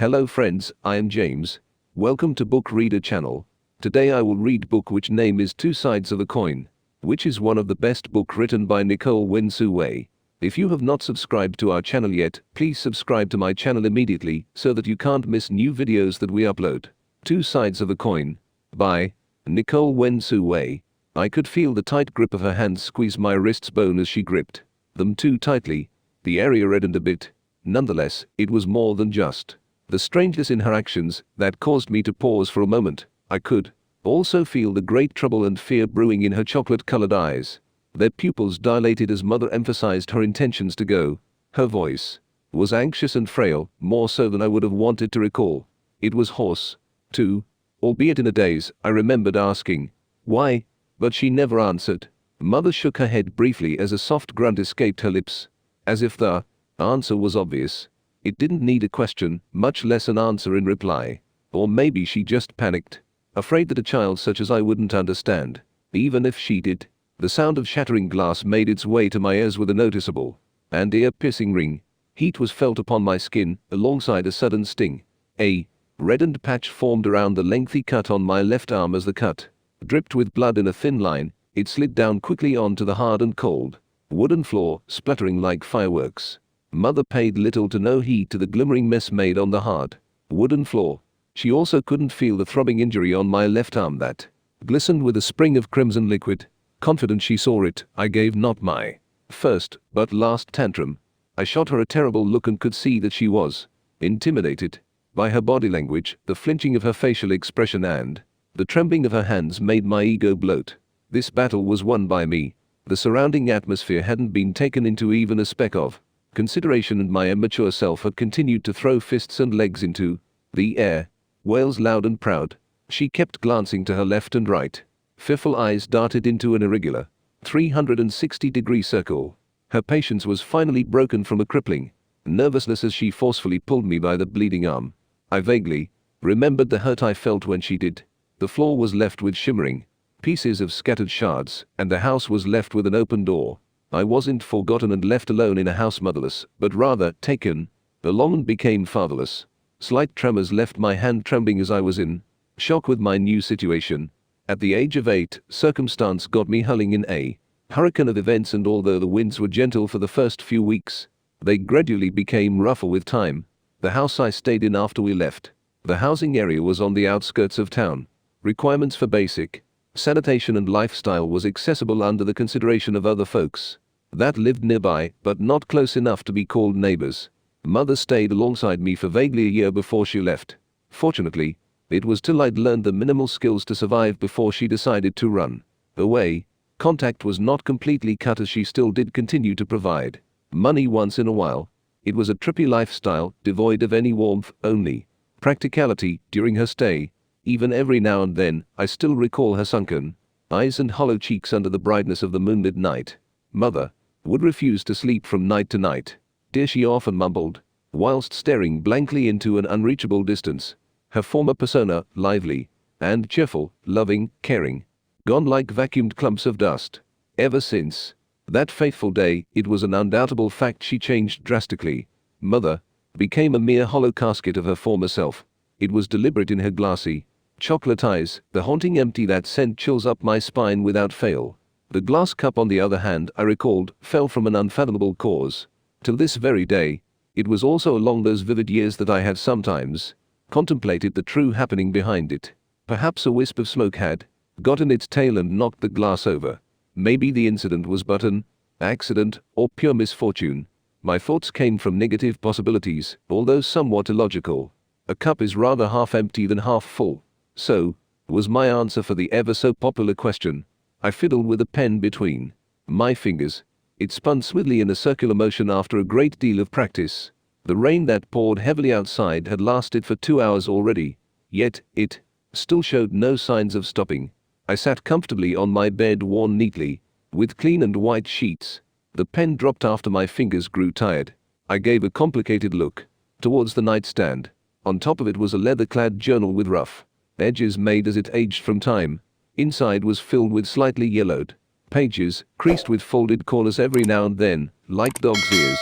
Hello friends, I am James. Welcome to Book Reader channel. Today I will read book which name is Two Sides of a Coin, which is one of the best book written by Nicole Wei. If you have not subscribed to our channel yet, please subscribe to my channel immediately so that you can't miss new videos that we upload. Two Sides of a Coin by Nicole Wei. I could feel the tight grip of her hands squeeze my wrist's bone as she gripped them too tightly. The area reddened a bit. Nonetheless, it was more than just the strangeness in her actions that caused me to pause for a moment. I could also feel the great trouble and fear brewing in her chocolate-colored eyes. Their pupils dilated as Mother emphasized her intentions to go. Her voice was anxious and frail, more so than I would have wanted to recall. It was hoarse, too, albeit in a daze. I remembered asking, "Why?" but she never answered. Mother shook her head briefly as a soft grunt escaped her lips, as if the answer was obvious. It didn't need a question, much less an answer in reply. Or maybe she just panicked, afraid that a child such as I wouldn't understand. Even if she did. The sound of shattering glass made its way to my ears with a noticeable and ear-piercing ring. Heat was felt upon my skin, alongside a sudden sting. A reddened patch formed around the lengthy cut on my left arm as the cut dripped with blood in a thin line. It slid down quickly onto the hard and cold wooden floor, splattering like fireworks. Mother paid little to no heed to the glimmering mess made on the hard wooden floor. She also couldn't feel the throbbing injury on my left arm that glistened with a spring of crimson liquid. Confident she saw it, I gave not my first, but last tantrum. I shot her a terrible look and could see that she was intimidated by her body language. The flinching of her facial expression and the trembling of her hands made my ego bloat. This battle was won by me. The surrounding atmosphere hadn't been taken into even a speck of consideration, and my immature self had continued to throw fists and legs into the air. Wails loud and proud. She kept glancing to her left and right. Fearful eyes darted into an irregular 360-degree circle. Her patience was finally broken from a crippling nervousness as she forcefully pulled me by the bleeding arm. I vaguely remembered the hurt I felt when she did. The floor was left with shimmering pieces of scattered shards, and the house was left with an open door. I wasn't forgotten and left alone in a house motherless, but rather taken along and became fatherless. Slight tremors left my hand trembling as I was in shock with my new situation. At the age of 8, circumstance got me hurling in a hurricane of events, and although the winds were gentle for the first few weeks, they gradually became rougher with time. The house I stayed in after we left the housing area was on the outskirts of town. Requirements for basic sanitation and lifestyle was accessible under the consideration of other folks that lived nearby, but not close enough to be called neighbors. Mother stayed alongside me for vaguely a year before she left. Fortunately, it was till I'd learned the minimal skills to survive before she decided to run away. Contact was not completely cut, as she still did continue to provide money once in a while. It was a trippy lifestyle, devoid of any warmth, only practicality during her stay. Even every now and then, I still recall her sunken eyes and hollow cheeks under the brightness of the moonlit night. Mother would refuse to sleep from night to night. "Dear," she often mumbled, whilst staring blankly into an unreachable distance. Her former persona, lively and cheerful, loving, caring, gone like vacuumed clumps of dust. Ever since that fateful day, it was an undoubtable fact, she changed drastically. Mother became a mere hollow casket of her former self. It was deliberate in her glassy chocolate eyes, the haunting empty that sent chills up my spine without fail. The glass cup, on the other hand, I recalled, fell from an unfathomable cause. Till this very day, it was also along those vivid years that I had sometimes contemplated the true happening behind it. Perhaps a wisp of smoke had got in its tail and knocked the glass over. Maybe the incident was but an accident, or pure misfortune. My thoughts came from negative possibilities, although somewhat illogical. A cup is rather half empty than half full. So was my answer for the ever so popular question. I fiddled with a pen between my fingers. It spun smoothly in a circular motion after a great deal of practice. The rain that poured heavily outside had lasted for 2 hours already, yet it still showed no signs of stopping. I sat comfortably on my bed, worn neatly with clean and white sheets. The pen dropped after my fingers grew tired. I gave a complicated look towards the nightstand. On top of it was a leather-clad journal with rough edges made as it aged from time. Inside was filled with slightly yellowed pages, creased with folded corners every now and then, like dog's ears.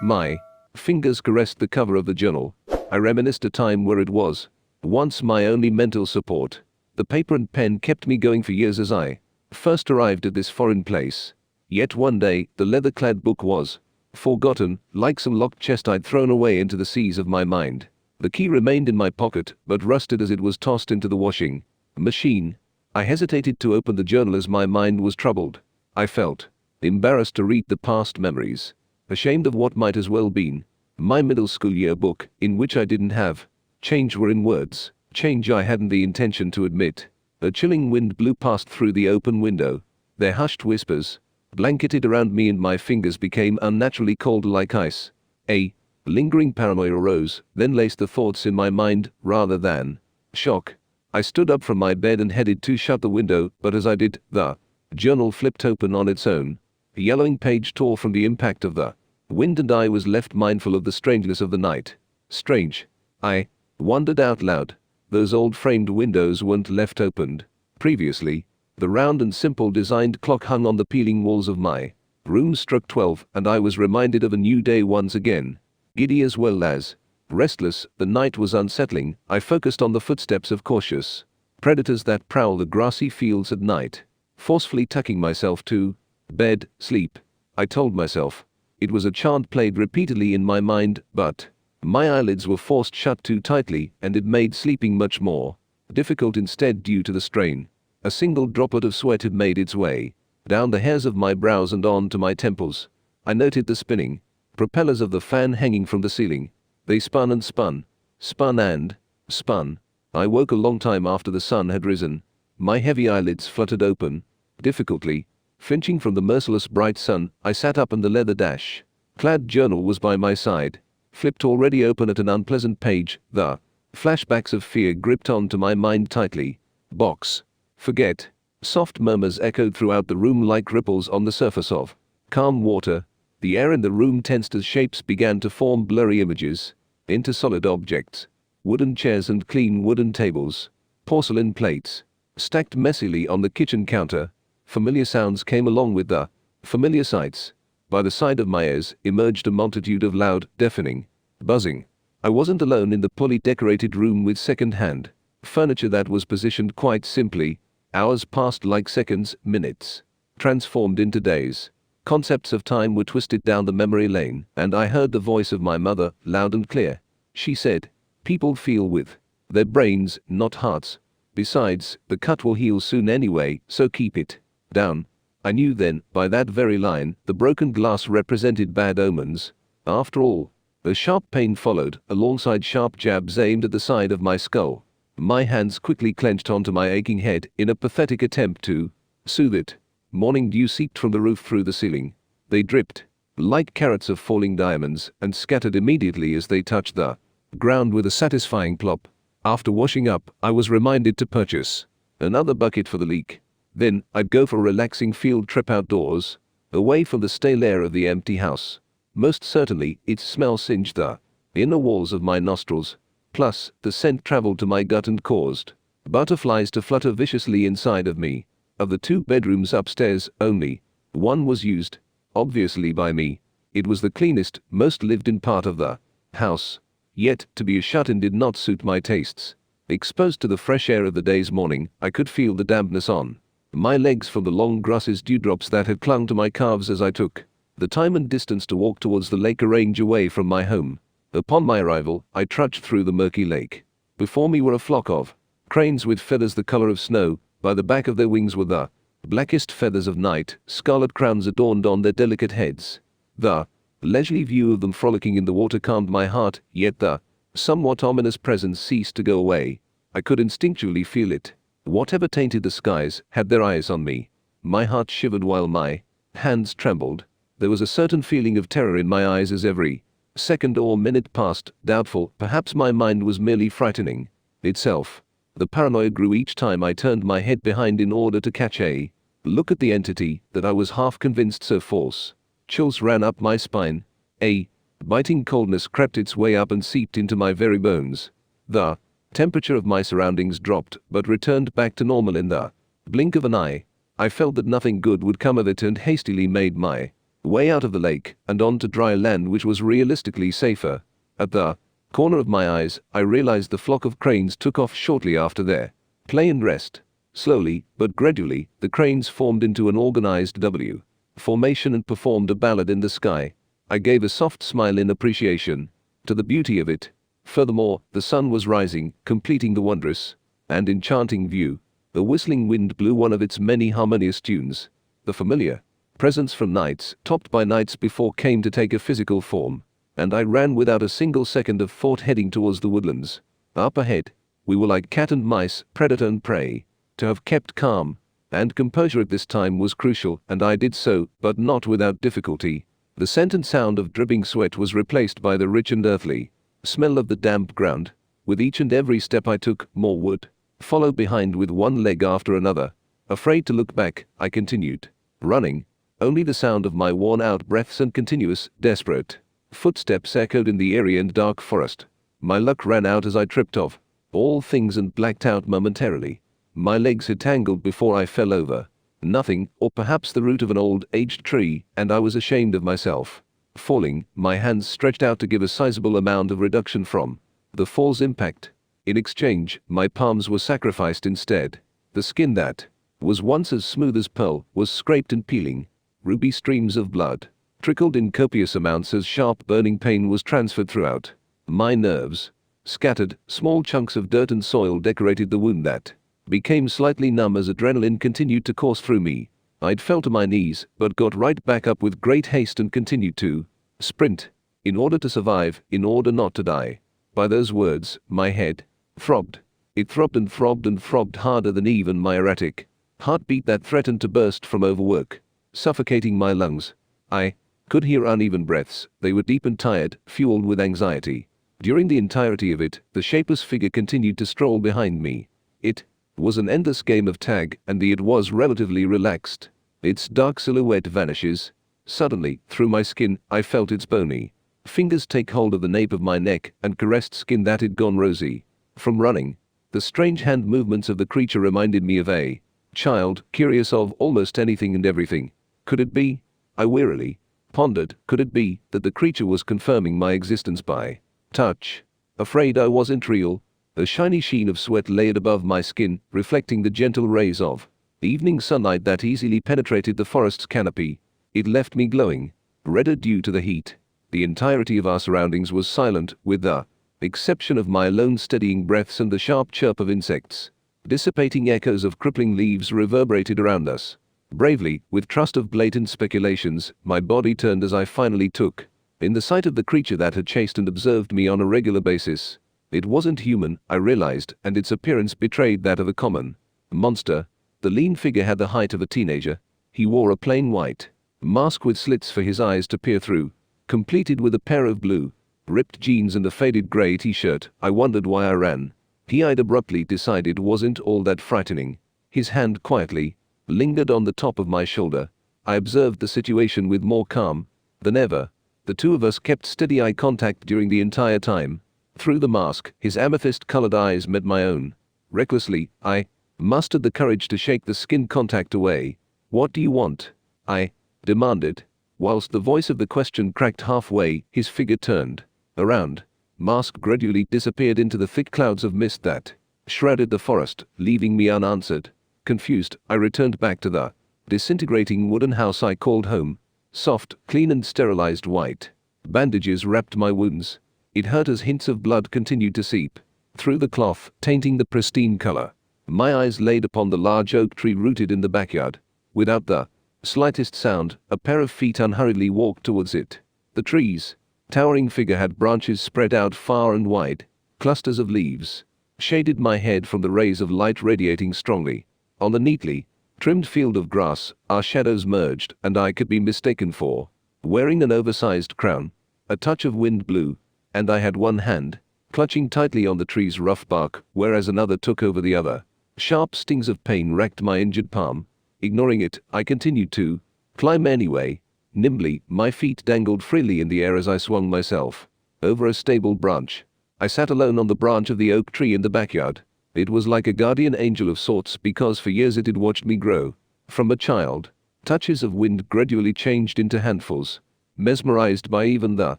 My fingers caressed the cover of the journal. I reminisced a time where it was once my only mental support. The paper and pen kept me going for years as I first arrived at this foreign place. Yet one day, the leather-clad book was forgotten, like some locked chest I'd thrown away into the seas of my mind. The key remained in my pocket, but rusted as it was tossed into the washing machine. I hesitated to open the journal as my mind was troubled. I felt embarrassed to read the past memories, ashamed of what might as well been my middle school year book, in which I didn't have change were in words, change I hadn't the intention to admit. A chilling wind blew past through the open window. Their hushed whispers blanketed around me and my fingers became unnaturally cold like ice. A lingering paranoia arose, then laced the thoughts in my mind rather than shock. I stood up from my bed and headed to shut the window, but as I did, the journal flipped open on its own. A yellowing page tore from the impact of the wind and I was left mindful of the strangeness of the night. Strange. I wondered out loud. Those old framed windows weren't left opened. Previously, the round and simple designed clock hung on the peeling walls of my room struck 12, and I was reminded of a new day once again. Giddy as well as restless, the night was unsettling. I focused on the footsteps of cautious predators that prowl the grassy fields at night. Forcefully tucking myself to bed, sleep, I told myself. It was a chant played repeatedly in my mind, but my eyelids were forced shut too tightly, and it made sleeping much more difficult instead due to the strain. A single droplet of sweat had made its way down the hairs of my brows and on to my temples. I noted the spinning propellers of the fan hanging from the ceiling. They spun and spun, spun and spun. I woke a long time after the sun had risen. My heavy eyelids fluttered open. Difficultly, flinching from the merciless bright sun, I sat up and the leather-clad journal was by my side, flipped already open at an unpleasant page. The flashbacks of fear gripped onto my mind tightly. Box. Forget. Soft murmurs echoed throughout the room like ripples on the surface of calm water. The air in the room tensed as shapes began to form blurry images into solid objects. Wooden chairs and clean wooden tables. Porcelain plates stacked messily on the kitchen counter. Familiar sounds came along with the familiar sights. By the side of my ears emerged a multitude of loud, deafening buzzing. I wasn't alone in the poorly decorated room with second-hand furniture that was positioned quite simply. Hours passed like seconds, minutes transformed into days. Concepts of time were twisted down the memory lane, and I heard the voice of my mother, loud and clear. She said, "People feel with their brains, not hearts. Besides, the cut will heal soon anyway, so keep it down." I knew then, by that very line, the broken glass represented bad omens. After all, a sharp pain followed, alongside sharp jabs aimed at the side of my skull. My hands quickly clenched onto my aching head in a pathetic attempt to soothe it. Morning dew seeped from the roof through the ceiling. They dripped like carats of falling diamonds and scattered immediately as they touched the ground with a satisfying plop. After washing up, I was reminded to purchase another bucket for the leak. Then, I'd go for a relaxing field trip outdoors, away from the stale air of the empty house. Most certainly, its smell singed the inner walls of my nostrils. Plus, the scent traveled to my gut and caused butterflies to flutter viciously inside of me. Of the 2 bedrooms upstairs, only one was used, obviously by me. It was the cleanest, most lived-in part of the house. Yet, to be a shut-in did not suit my tastes. Exposed to the fresh air of the day's morning, I could feel the dampness on my legs from the long grasses dewdrops that had clung to my calves as I took the time and distance to walk towards the lake, a range away from my home. Upon my arrival, I trudged through the murky lake. Before me were a flock of cranes with feathers the color of snow. By the back of their wings were the blackest feathers of night. Scarlet crowns adorned on their delicate heads. The leisurely view of them frolicking in the water calmed my heart, yet the somewhat ominous presence ceased to go away. I could instinctually feel it. Whatever tainted the skies had their eyes on me. My heart shivered while my hands trembled. There was a certain feeling of terror in my eyes as every second or minute passed, doubtful. Perhaps my mind was merely frightening itself. The paranoia grew each time I turned my head behind in order to catch a look at the entity that I was half convinced so false. Chills ran up my spine. A biting coldness crept its way up and seeped into my very bones. The temperature of my surroundings dropped, but returned back to normal in the blink of an eye. I felt that nothing good would come of it and hastily made my way out of the lake and onto dry land, which was realistically safer. At the corner of my eyes, I realized the flock of cranes took off shortly after their play and rest. Slowly, but gradually, the cranes formed into an organized W formation and performed a ballad in the sky. I gave a soft smile in appreciation to the beauty of it. Furthermore, the sun was rising, completing the wondrous and enchanting view. The whistling wind blew one of its many harmonious tunes. The familiar presence from nights, topped by nights before, came to take a physical form, and I ran without a single second of thought heading towards the woodlands. Up ahead, we were like cat and mice, predator and prey. To have kept calm and composure at this time was crucial, and I did so, but not without difficulty. The scent and sound of dripping sweat was replaced by the rich and earthly smell of the damp ground. With each and every step I took, more wood followed behind with one leg after another. Afraid to look back, I continued running. Only the sound of my worn-out breaths and continuous, desperate footsteps echoed in the eerie and dark forest. My luck ran out as I tripped off all things and blacked out momentarily. My legs had tangled before I fell over nothing, or perhaps the root of an old, aged tree, and I was ashamed of myself. Falling, my hands stretched out to give a sizable amount of reduction from the fall's impact. In exchange, my palms were sacrificed instead. The skin that was once as smooth as pearl was scraped and peeling. Ruby streams of blood trickled in copious amounts as sharp burning pain was transferred throughout my nerves. Scattered, small chunks of dirt and soil decorated the wound that became slightly numb as adrenaline continued to course through me. I'd fell to my knees, but got right back up with great haste and continued to sprint. In order to survive, in order not to die. By those words, my head throbbed. It throbbed and throbbed and throbbed harder than even my erratic heartbeat that threatened to burst from overwork, suffocating my lungs. I could hear uneven breaths. They were deep and tired, fueled with anxiety. During the entirety of it, the shapeless figure continued to stroll behind me. It was an endless game of tag, and it was relatively relaxed. Its dark silhouette vanishes. Suddenly, through my skin, I felt its bony fingers take hold of the nape of my neck and caressed skin that had gone rosy from running. The strange hand movements of the creature reminded me of a child, curious of almost anything and everything. Could it be? I wearily pondered. Could it be that the creature was confirming my existence by touch? Afraid I wasn't real. A shiny sheen of sweat layered above my skin, reflecting the gentle rays of evening sunlight that easily penetrated the forest's canopy. It left me glowing redder due to the heat. The entirety of our surroundings was silent, with the exception of my alone steadying breaths and the sharp chirp of insects. Dissipating echoes of crippling leaves reverberated around us. Bravely, with trust of blatant speculations, my body turned as I finally took in the sight of the creature that had chased and observed me on a regular basis. It wasn't human, I realized, and its appearance betrayed that of a common monster. The lean figure had the height of a teenager. He wore a plain white mask with slits for his eyes to peer through, completed with a pair of blue, ripped jeans and a faded gray t-shirt. I wondered why I ran. I'd abruptly decided wasn't all that frightening. His hand quietly lingered on the top of my shoulder. I observed the situation with more calm than ever. The two of us kept steady eye contact during the entire time. Through the mask, his amethyst-colored eyes met my own. Recklessly, I mustered the courage to shake the skin contact away. "What do you want?" I demanded. Whilst the voice of the question cracked halfway, his figure turned around. Mask gradually disappeared into the thick clouds of mist that shrouded the forest, leaving me unanswered. Confused, I returned back to the disintegrating wooden house I called home. Soft, clean and sterilized white bandages wrapped my wounds. It hurt as hints of blood continued to seep through the cloth, tainting the pristine color. My eyes laid upon the large oak tree rooted in the backyard. Without the slightest sound, a pair of feet unhurriedly walked towards it. The tree's towering figure had branches spread out far and wide. Clusters of leaves shaded my head from the rays of light radiating strongly. On the neatly trimmed field of grass, our shadows merged, and I could be mistaken for wearing an oversized crown. A touch of wind blew, and I had one hand clutching tightly on the tree's rough bark, whereas another took over the other. Sharp stings of pain racked my injured palm. Ignoring it, I continued to climb anyway. Nimbly, my feet dangled freely in the air as I swung myself over a stable branch. I sat alone on the branch of the oak tree in the backyard. It was like a guardian angel of sorts, because for years it had watched me grow from a child. Touches of wind gradually changed into handfuls. Mesmerized by even the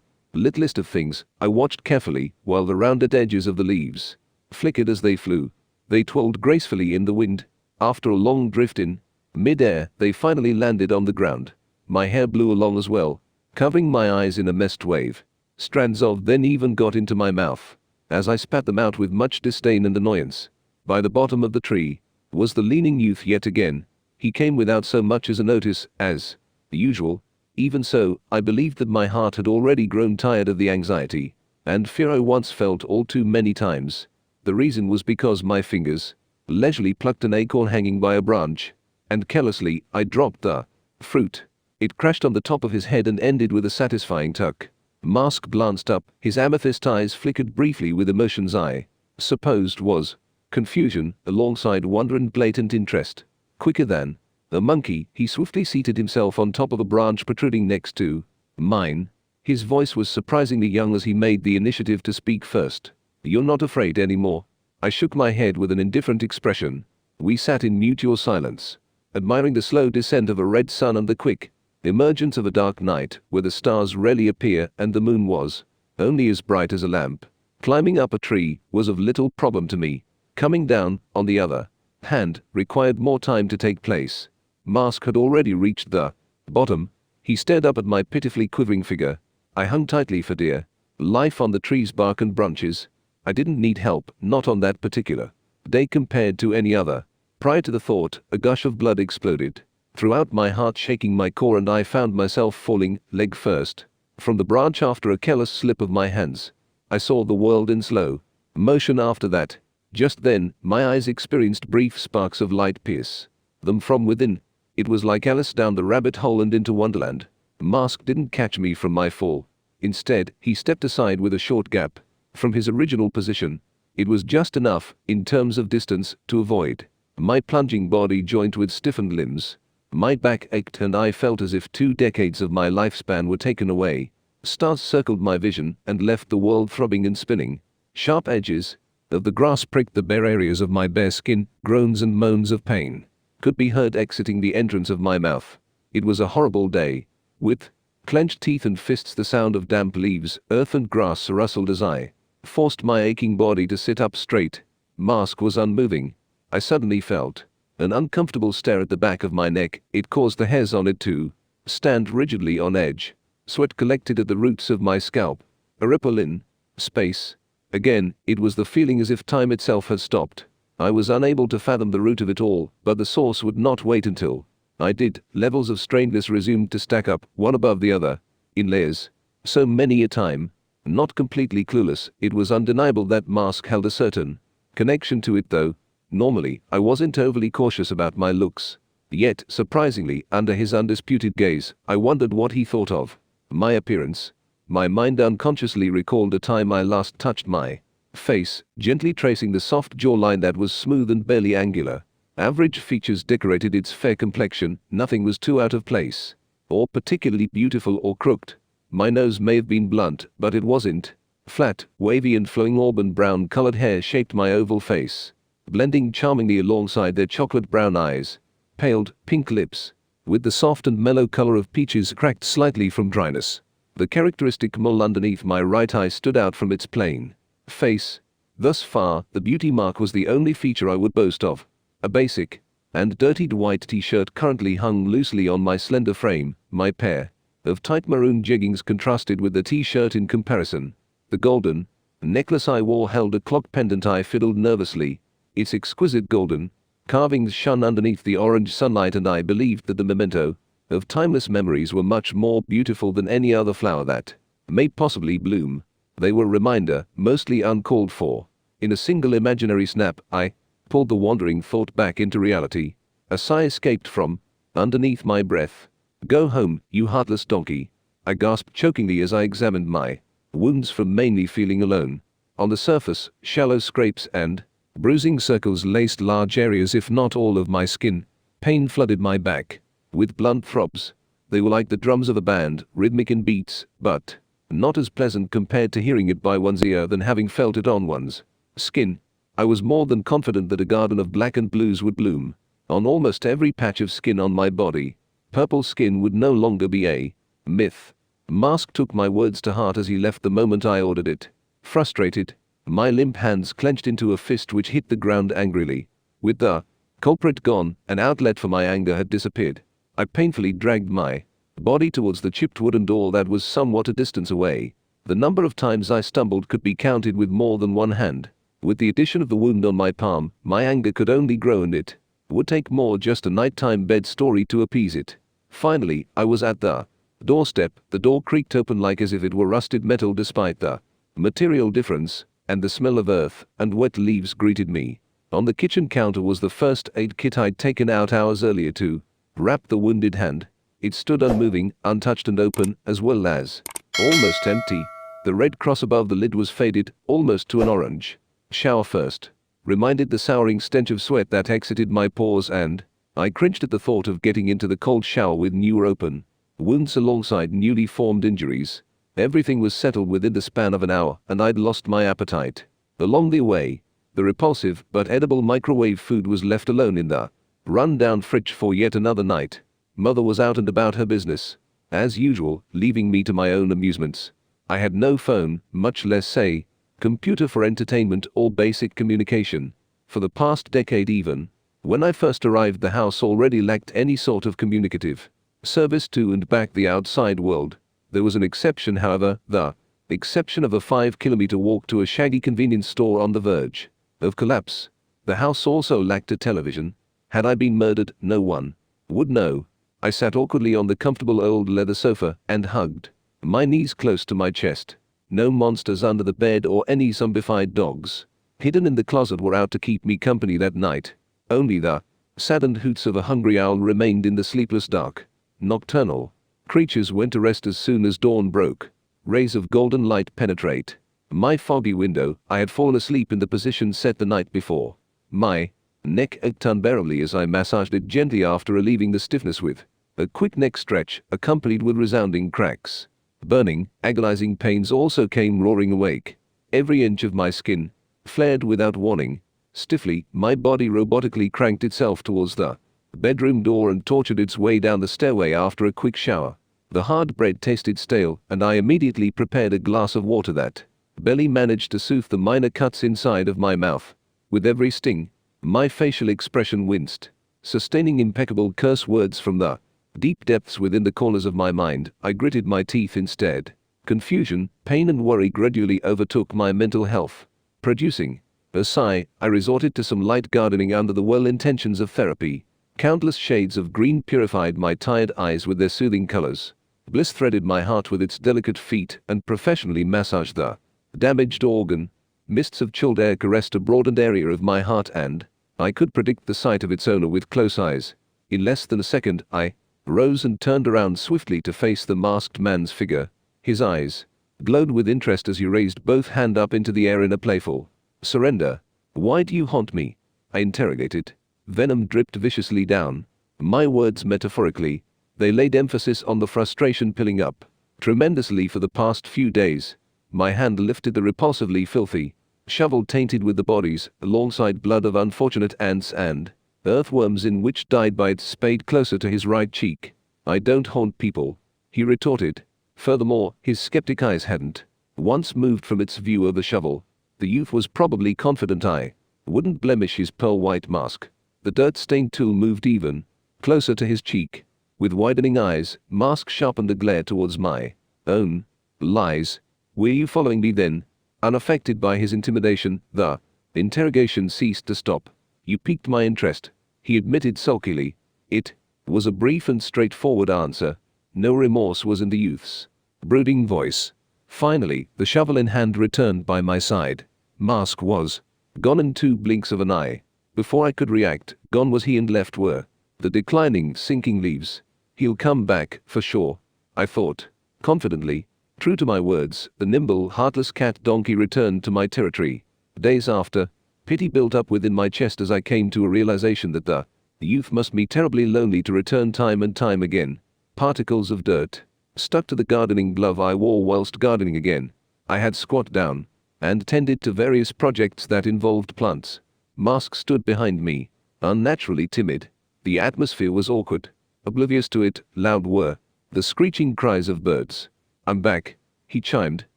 Littlest of things, I watched carefully while the rounded edges of the leaves flickered as they flew. They twirled gracefully in the wind. After a long drift in mid-air, they finally landed on the ground. My hair blew along as well, covering my eyes in a mist wave. Strands of them even got into my mouth, as I spat them out with much disdain and annoyance. By the bottom of the tree was the leaning youth yet again. He came without so much as a notice, as usual. Even so, I believed that my heart had already grown tired of the anxiety and fear I once felt all too many times. The reason was because my fingers leisurely plucked an acorn hanging by a branch, and carelessly I dropped the fruit. It crashed on the top of his head and ended with a satisfying tuck. Mask glanced up, his amethyst eyes flickered briefly with emotions I supposed was confusion, alongside wonder and blatant interest. Quicker than a monkey, he swiftly seated himself on top of a branch protruding next to mine. His voice was surprisingly young as he made the initiative to speak first. "You're not afraid anymore?" I shook my head with an indifferent expression. We sat in mutual silence, admiring the slow descent of a red sun and the quick emergence of a dark night where the stars rarely appear and the moon was only as bright as a lamp. Climbing up a tree was of little problem to me. Coming down, on the other hand, required more time to take place. Mask had already reached the bottom. He stared up at my pitifully quivering figure. I hung tightly for dear life on the tree's bark and branches. I didn't need help, not on that particular day compared to any other. Prior to the thought, a gush of blood exploded throughout my heart, shaking my core, and I found myself falling, leg first, from the branch after a careless slip of my hands. I saw the world in slow motion after that. Just then, my eyes experienced brief sparks of light pierce them from within. It was like Alice down the rabbit hole and into Wonderland. Mask didn't catch me from my fall. Instead, he stepped aside with a short gap from his original position. It was just enough, in terms of distance, to avoid my plunging body joint with stiffened limbs. My back ached and I felt as if 2 decades of my lifespan were taken away. Stars circled my vision and left the world throbbing and spinning. Sharp edges of the grass pricked the bare areas of my bare skin. Groans and moans of pain could be heard exiting the entrance of my mouth. It was a horrible day. With clenched teeth and fists, the sound of damp leaves, earth and grass rustled as I forced my aching body to sit up straight. Mask was unmoving. I suddenly felt an uncomfortable stare at the back of my neck. It caused the hairs on it to stand rigidly on edge. Sweat collected at the roots of my scalp. A ripple in space. Again, it was the feeling as if time itself had stopped. I was unable to fathom the root of it all, but the source would not wait until I did. Levels of strainedness resumed to stack up, one above the other, in layers. So many a time. Not completely clueless, it was undeniable that Mask held a certain connection to it, though. Normally, I wasn't overly cautious about my looks. Yet, surprisingly, under his undisputed gaze, I wondered what he thought of my appearance. My mind unconsciously recalled a time I last touched my face, gently tracing the soft jawline that was smooth and barely angular. Average features decorated its fair complexion. Nothing was too out of place, or particularly beautiful or crooked. My nose may have been blunt, but it wasn't. Flat, wavy and flowing auburn brown colored hair shaped my oval face, blending charmingly alongside their chocolate brown eyes. Paled, pink lips, with the soft and mellow color of peaches cracked slightly from dryness. The characteristic mole underneath my right eye stood out from its plain face. Thus far, the beauty mark was the only feature I would boast of. A basic and dirtied white t-shirt currently hung loosely on my slender frame. My pair of tight maroon jeggings contrasted with the t-shirt in comparison. The golden necklace I wore held a clock pendant I fiddled nervously. Its exquisite golden carvings shone underneath the orange sunlight, and I believed that the memento of timeless memories were much more beautiful than any other flower that may possibly bloom. They were a reminder, mostly uncalled for. In a single imaginary snap, I pulled the wandering thought back into reality. A sigh escaped from underneath my breath. "Go home, you heartless donkey," I gasped chokingly as I examined my wounds from mainly feeling alone. On the surface, shallow scrapes and bruising circles laced large areas, if not all of my skin. Pain flooded my back with blunt throbs. They were like the drums of a band, rhythmic in beats, but not as pleasant compared to hearing it by one's ear than having felt it on one's skin. I was more than confident that a garden of black and blues would bloom on almost every patch of skin on my body. Purple skin would no longer be a myth. Mask took my words to heart as he left the moment I ordered it. Frustrated, my limp hands clenched into a fist which hit the ground angrily. With the culprit gone, an outlet for my anger had disappeared. I painfully dragged my body towards the chipped wooden door that was somewhat a distance away. The number of times I stumbled could be counted with more than one hand. With the addition of the wound on my palm, my anger could only grow, and it would take more just a nighttime bed story to appease it. Finally, I was at the doorstep. The door creaked open like as if it were rusted metal despite the material difference, and the smell of earth and wet leaves greeted me. On the kitchen counter was the first aid kit I'd taken out hours earlier to wrap the wounded hand. It stood unmoving, untouched and open, as well as almost empty. The red cross above the lid was faded, almost to an orange. Shower first, reminded the souring stench of sweat that exited my pores, and I cringed at the thought of getting into the cold shower with new open wounds alongside newly formed injuries. Everything was settled within the span of an hour, and I'd lost my appetite. Along the way, the repulsive but edible microwave food was left alone in the run-down fridge for yet another night. Mother was out and about her business, as usual, leaving me to my own amusements. I had no phone, much less, say, computer for entertainment or basic communication. For the past decade even, when I first arrived, the house already lacked any sort of communicative service to and back the outside world. There was an exception, however, the exception of a 5-kilometer walk to a shaggy convenience store on the verge of collapse. The house also lacked a television. Had I been murdered, no one would know. I sat awkwardly on the comfortable old leather sofa and hugged my knees close to my chest. No monsters under the bed or any zombified dogs hidden in the closet were out to keep me company that night. Only the saddened hoots of a hungry owl remained in the sleepless dark. Nocturnal creatures went to rest as soon as dawn broke. Rays of golden light penetrate my foggy window. I had fallen asleep in the position set the night before. My neck ached unbearably as I massaged it gently after relieving the stiffness with a quick neck stretch accompanied with resounding cracks. Burning, agonizing pains also came roaring awake. Every inch of my skin flared without warning. Stiffly, my body robotically cranked itself towards the bedroom door and tortured its way down the stairway after a quick shower. The hard bread tasted stale, and I immediately prepared a glass of water that barely managed to soothe the minor cuts inside of my mouth. With every sting, my facial expression winced. Sustaining impeccable curse words from the deep depths within the corners of my mind, I gritted my teeth instead. Confusion, pain and worry gradually overtook my mental health. Producing a sigh, I resorted to some light gardening under the well-intentions of therapy. Countless shades of green purified my tired eyes with their soothing colors. Bliss threaded my heart with its delicate feet and professionally massaged the damaged organ. Mists of chilled air caressed a broadened area of my heart, and I could predict the sight of its owner with close eyes. In less than a second, I rose and turned around swiftly to face the masked man's figure. His eyes glowed with interest as he raised both hands up into the air in a playful surrender. "Why do you haunt me?" I interrogated. Venom dripped viciously down my words metaphorically. They laid emphasis on the frustration piling up tremendously for the past few days. My hand lifted the repulsively filthy shovel tainted with the bodies, alongside blood of unfortunate ants and earthworms in which died by its spade, closer to his right cheek. "I don't haunt people," he retorted. Furthermore, his skeptic eyes hadn't once moved from its view of the shovel. The youth was probably confident I wouldn't blemish his pearl-white mask. The dirt-stained tool moved even closer to his cheek. With widening eyes, Mask sharpened the glare towards my own. "Lies. Were you following me then?" Unaffected by his intimidation, the interrogation ceased to stop. "You piqued my interest," he admitted sulkily. It was a brief and straightforward answer. No remorse was in the youth's brooding voice. Finally, the shovel in hand returned by my side. Mask was gone in 2 blinks of an eye. Before I could react, gone was he, and left were the declining, sinking leaves. "He'll come back, for sure," I thought confidently. True to my words, the nimble, heartless cat donkey returned to my territory. Days after, pity built up within my chest as I came to a realization that the youth must be terribly lonely to return time and time again. Particles of dirt stuck to the gardening glove I wore whilst gardening again. I had squat down and tended to various projects that involved plants. Mask stood behind me, unnaturally timid. The atmosphere was awkward. Oblivious to it, loud were the screeching cries of birds. I'm back, he chimed.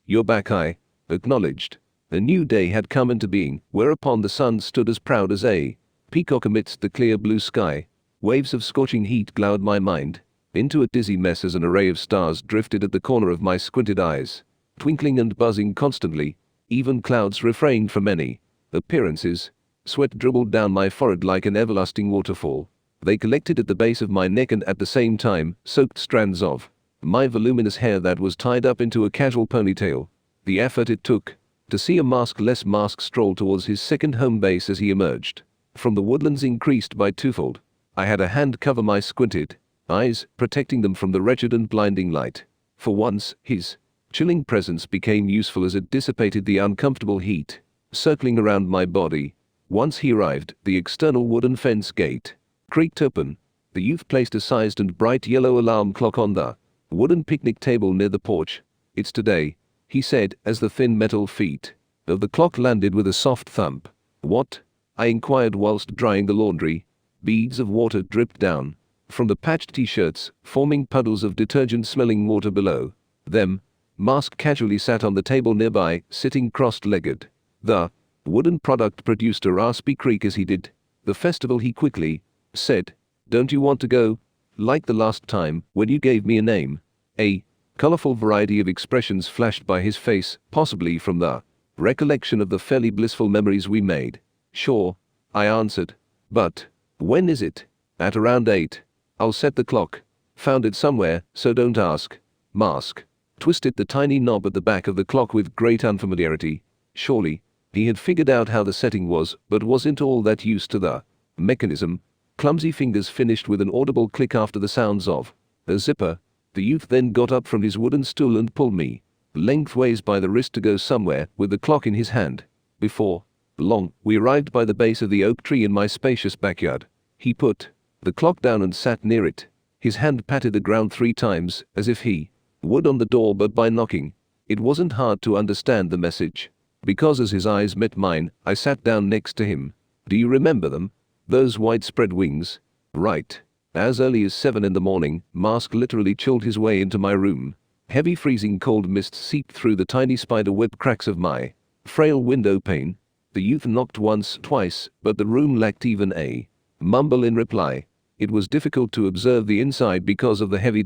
You're back, I acknowledged. A new day had come into being, whereupon the sun stood as proud as a peacock amidst the clear blue sky. Waves of scorching heat glowered my mind into a dizzy mess as an array of stars drifted at the corner of my squinted eyes, twinkling and buzzing constantly. Even clouds refrained from any appearances. Sweat dribbled down my forehead like an everlasting waterfall. They collected at the base of my neck and at the same time soaked strands of my voluminous hair that was tied up into a casual ponytail. The effort it took to see a maskless Mask stroll towards his second home base as he emerged from the woodlands increased by twofold. I had a hand cover my squinted eyes, protecting them from the wretched and blinding light. For once, his chilling presence became useful as it dissipated the uncomfortable heat circling around my body. Once he arrived, the external wooden fence gate creaked open. The youth placed a sized and bright yellow alarm clock on the wooden picnic table near the porch. It's today, he said, as the thin metal feet of the clock landed with a soft thump. What? I inquired whilst drying the laundry. Beads of water dripped down from the patched t-shirts, forming puddles of detergent-smelling water below them. Mask casually sat on the table nearby, sitting cross-legged. The wooden product produced a raspy creak as he did the festival. He quickly said, "Don't you want to go? Like the last time, when you gave me a name?" A colorful variety of expressions flashed by his face, possibly from the recollection of the fairly blissful memories we made. "Sure," I answered. "But when is it?" "At around 8. I'll set the clock. Found it somewhere, so don't ask." Mask twisted the tiny knob at the back of the clock with great unfamiliarity. Surely, he had figured out how the setting was, but wasn't all that used to the mechanism. Clumsy fingers finished with an audible click after the sounds of a zipper. The youth then got up from his wooden stool and pulled me lengthways by the wrist to go somewhere with the clock in his hand. Before long, we arrived by the base of the oak tree in my spacious backyard. He put the clock down and sat near it. His hand patted the ground 3 times, as if he would on the door, but by knocking. It wasn't hard to understand the message, because as his eyes met mine, I sat down next to him. "Do you remember them? Those widespread wings?" "Right." As early as 7 in the morning, Mask literally chilled his way into my room. Heavy freezing cold mist seeped through the tiny spider-web cracks of my frail window pane. The youth knocked once, twice, but the room lacked even a mumble in reply. It was difficult to observe the inside because of the heavy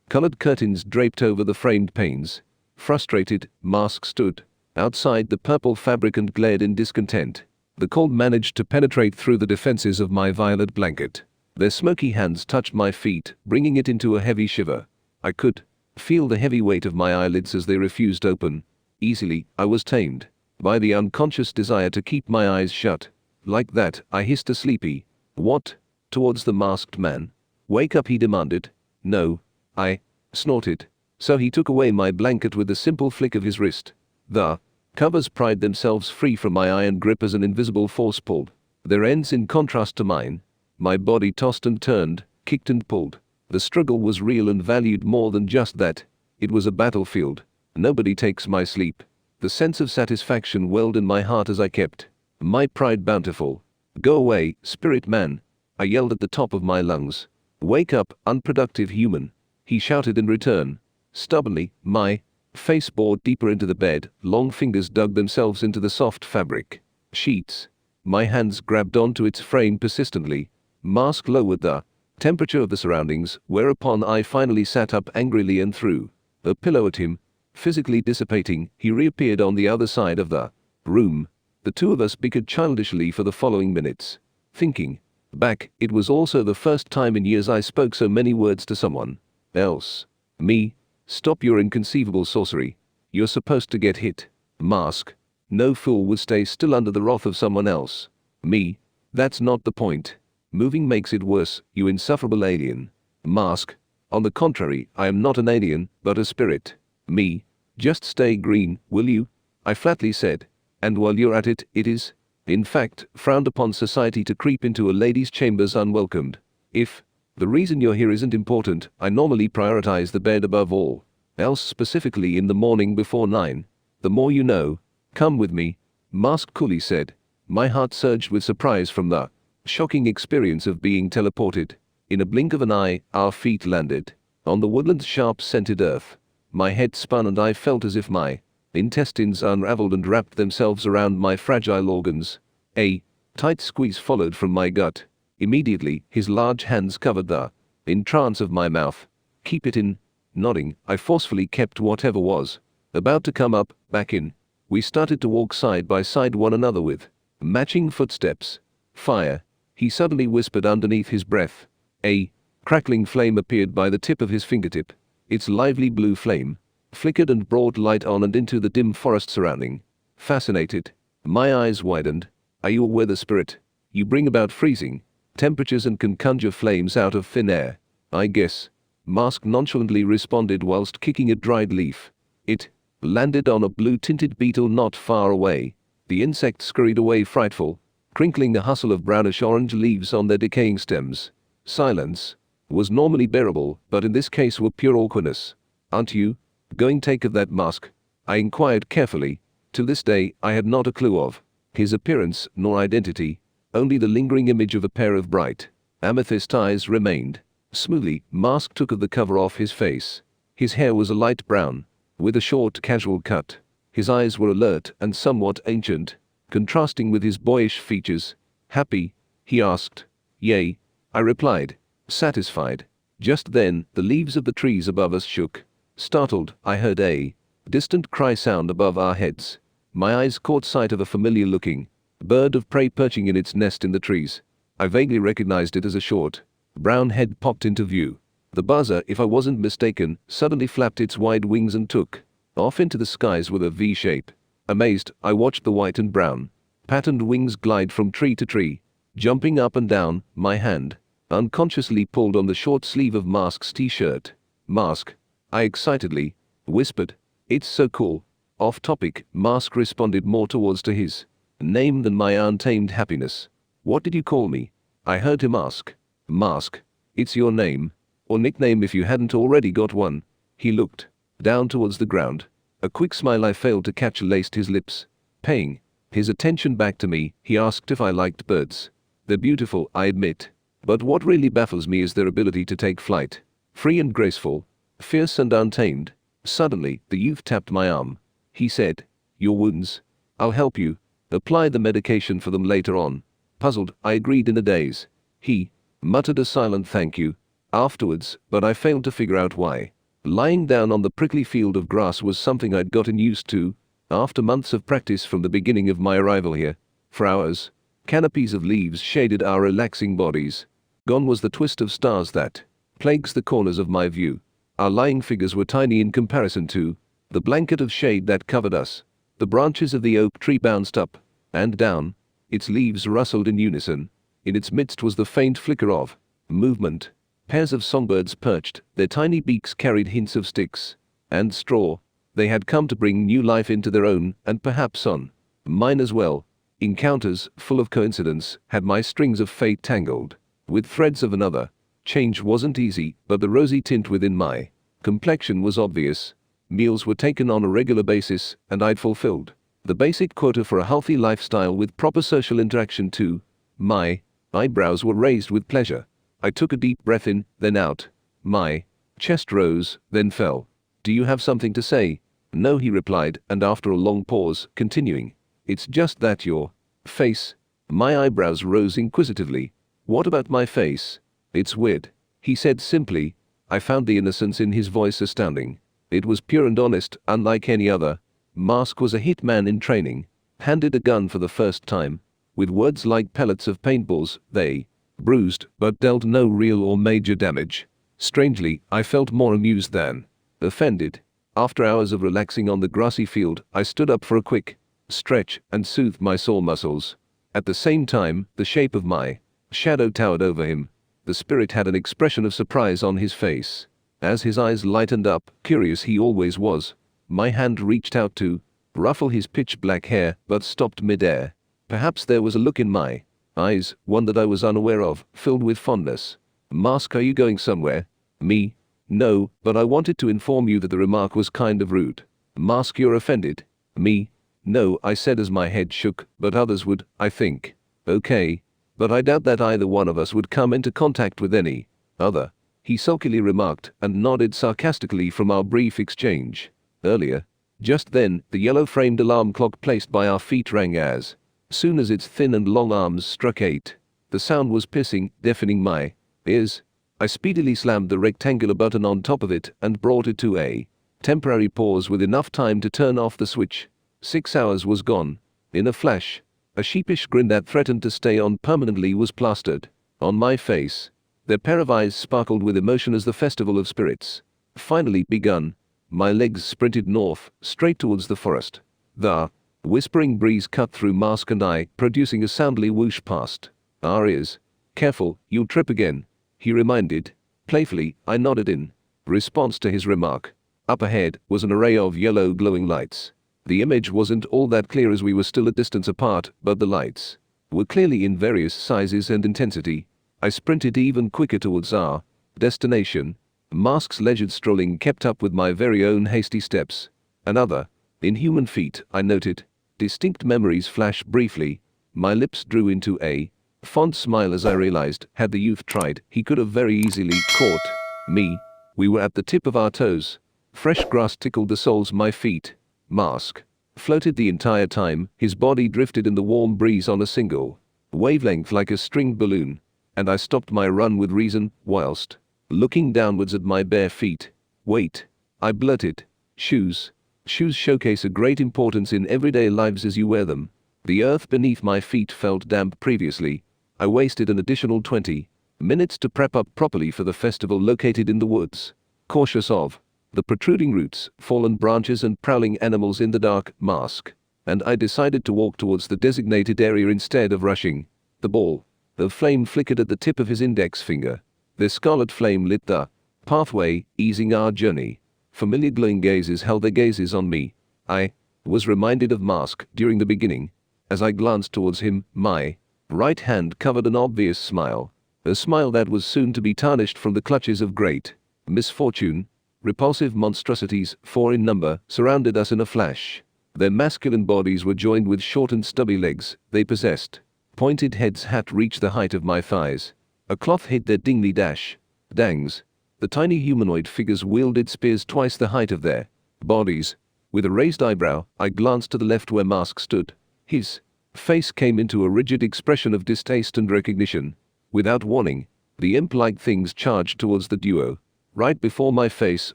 colored curtains draped over the framed panes. Frustrated, Mask stood outside the purple fabric and glared in discontent. The cold managed to penetrate through the defenses of my violet blanket. Their smoky hands touched my feet, bringing it into a heavy shiver. I could feel the heavy weight of my eyelids as they refused open. Easily, I was tamed by the unconscious desire to keep my eyes shut. "Like that," I hissed a sleepy "what?" towards the masked man. "Wake up," he demanded. "No," I snorted. So he took away my blanket with a simple flick of his wrist. The covers pried themselves free from my iron grip as an invisible force pulled their ends in contrast to mine. My body tossed and turned, kicked and pulled. The struggle was real and valued more than just that. It was a battlefield. Nobody takes my sleep. The sense of satisfaction welled in my heart as I kept my pride bountiful. "Go away, spirit man," I yelled at the top of my lungs. "Wake up, unproductive human," he shouted in return. Stubbornly, my face bored deeper into the bed. Long fingers dug themselves into the soft fabric sheets. My hands grabbed onto its frame persistently. Mask lowered the temperature of the surroundings, whereupon I finally sat up angrily and threw a pillow at him. Physically dissipating, he reappeared on the other side of the room. The two of us bickered childishly for the following minutes. Thinking back, it was also the first time in years I spoke so many words to someone else. "Me? Stop your inconceivable sorcery. You're supposed to get hit." Mask: "No fool would stay still under the wrath of someone else." Me: "That's not the point. Moving makes it worse, you insufferable alien." Mask: "On the contrary, I am not an alien, but a spirit." Me: "Just stay green, will you?" I flatly said. "And while you're at it, it is, in fact, frowned upon society to creep into a lady's chambers unwelcomed. If the reason you're here isn't important, I normally prioritize the bed above all else, specifically in the morning before 9. The more you know. Come with me," Mask coolly said. My heart surged with surprise from the shocking experience of being teleported. In a blink of an eye, our feet landed on the woodland's sharp-scented earth. My head spun and I felt as if my intestines unraveled and wrapped themselves around my fragile organs. A tight squeeze followed from my gut. Immediately, his large hands covered the entrance of my mouth. Keep it in. Nodding, I forcefully kept whatever was about to come up, back in. We started to walk side by side one another with matching footsteps. Fire, he suddenly whispered underneath his breath. A crackling flame appeared by the tip of his fingertip. Its lively blue flame flickered and brought light on and into the dim forest surrounding. Fascinated, my eyes widened. Are you a weather spirit? You bring about freezing temperatures and can conjure flames out of thin air. I guess. Mask nonchalantly responded whilst kicking a dried leaf. It landed on a blue-tinted beetle not far away. The insect scurried away frightful, crinkling a hustle of brownish-orange leaves on their decaying stems. Silence was normally bearable, but in this case were pure awkwardness. Aren't you going take of that mask? I inquired carefully. To this day, I had not a clue of his appearance nor identity. Only the lingering image of a pair of bright amethyst eyes remained. Smoothly, Mask took the cover off his face. His hair was a light brown, with a short casual cut. His eyes were alert and somewhat ancient, contrasting with his boyish features. Happy? He asked. Yea, I replied, satisfied. Just then, the leaves of the trees above us shook. Startled, I heard a distant cry sound above our heads. My eyes caught sight of a familiar-looking bird of prey perching in its nest in the trees. I vaguely recognized it as a short brown head popped into view. The buzzer, if I wasn't mistaken, suddenly flapped its wide wings and took off into the skies with a V shape. Amazed, I watched the white and brown patterned wings glide from tree to tree, jumping up and down. My hand unconsciously pulled on the short sleeve of Mask's t-shirt. Mask, I excitedly whispered. It's so cool. Off topic, Mask responded more towards to his name than my untamed happiness. What did you call me? I heard him ask. Mask, it's your name, or nickname if you hadn't already got one. He looked down towards the ground. A quick smile I failed to catch laced his lips. Paying his attention back to me, he asked if I liked birds. They're beautiful, I admit. But what really baffles me is their ability to take flight. Free and graceful, fierce and untamed. Suddenly, the youth tapped my arm. He said, your wounds? I'll help you. Apply the medication for them later on. Puzzled, I agreed in a daze. He muttered a silent thank you afterwards, but I failed to figure out why. Lying down on the prickly field of grass was something I'd gotten used to after months of practice from the beginning of my arrival here. For hours, canopies of leaves shaded our relaxing bodies. Gone was the twist of stars that plagues the corners of my view. Our lying figures were tiny in comparison to the blanket of shade that covered us. The branches of the oak tree bounced up and down. Its leaves rustled in unison. In its midst was the faint flicker of movement. Pairs of songbirds perched, their tiny beaks carried hints of sticks and straw. They had come to bring new life into their own, and perhaps on mine as well. Encounters, full of coincidence, had my strings of fate tangled with threads of another. Change wasn't easy, but the rosy tint within my complexion was obvious. Meals were taken on a regular basis, and I'd fulfilled the basic quota for a healthy lifestyle with proper social interaction too. My eyebrows were raised with pleasure. I took a deep breath in, then out. My chest rose, then fell. Do you have something to say? No, he replied, and after a long pause, continuing. It's just that your face. My eyebrows rose inquisitively. What about my face? It's weird, he said simply. I found the innocence in his voice astounding. It was pure and honest, unlike any other. Mask was a hitman in training. Handed a gun for the first time. With words like pellets of paintballs, they bruised, but dealt no real or major damage. Strangely, I felt more amused than offended. After hours of relaxing on the grassy field, I stood up for a quick stretch and soothed my sore muscles. At the same time, the shape of my shadow towered over him. The spirit had an expression of surprise on his face. As his eyes lightened up, curious he always was, my hand reached out to ruffle his pitch-black hair, but stopped mid-air. Perhaps there was a look in my eyes, one that I was unaware of, filled with fondness. Mask, are you going somewhere? Me? No, but I wanted to inform you that the remark was kind of rude. Mask, you're offended? Me? No, I said as my head shook, but others would, I think. Okay. But I doubt that either one of us would come into contact with any other he sulkily remarked and nodded sarcastically from our brief exchange. Earlier. Just then, the yellow-framed alarm clock placed by our feet rang as soon as its thin and long arms struck 8. The sound was piercing, deafening my ears. I speedily slammed the rectangular button on top of it and brought it to a temporary pause with enough time to turn off the switch. 6 hours was gone. In a flash, a sheepish grin that threatened to stay on permanently was plastered on my face. Their pair of eyes sparkled with emotion as the festival of spirits finally begun. My legs sprinted north, straight towards the forest. The whispering breeze cut through mask and I, producing a soundly whoosh past our ears. "Careful, you'll trip again," he reminded. Playfully, I nodded in response to his remark. Up ahead was an array of yellow glowing lights. The image wasn't all that clear as we were still a distance apart, but the lights were clearly in various sizes and intensity. I sprinted even quicker towards our destination. Mask's leisured strolling kept up with my very own hasty steps. Another inhuman feat, I noted. Distinct memories flashed briefly. My lips drew into a fond smile as I realized, had the youth tried, he could have very easily caught me. We were at the tip of our toes. Fresh grass tickled the soles of my feet. Mask floated the entire time, his body drifted in the warm breeze on a single wavelength like a stringed balloon, and I stopped my run with reason, whilst looking downwards at my bare feet. "Wait," I blurted. Shoes. Shoes showcase a great importance in everyday lives as you wear them. The earth beneath my feet felt damp previously. I wasted an additional 20 minutes to prep up properly for the festival located in the woods. Cautious of the protruding roots, fallen branches and prowling animals in the dark, Mask and I decided to walk towards the designated area instead of rushing. The ball of flame flickered at the tip of his index finger. The scarlet flame lit the pathway, easing our journey. Familiar glowing gazes held their gazes on me. I was reminded of Mask during the beginning. As I glanced towards him, my right hand covered an obvious smile. A smile that was soon to be tarnished from the clutches of great misfortune. Repulsive monstrosities, 4 in number, surrounded us in a flash. Their masculine bodies were joined with short and stubby legs. They possessed pointed heads hat reached the height of my thighs. A cloth hid their dingly dangs. The tiny humanoid figures wielded spears twice the height of their bodies. With a raised eyebrow, I glanced to the left where Mask stood. His face came into a rigid expression of distaste and recognition. Without warning, the imp-like things charged towards the duo. Right before my face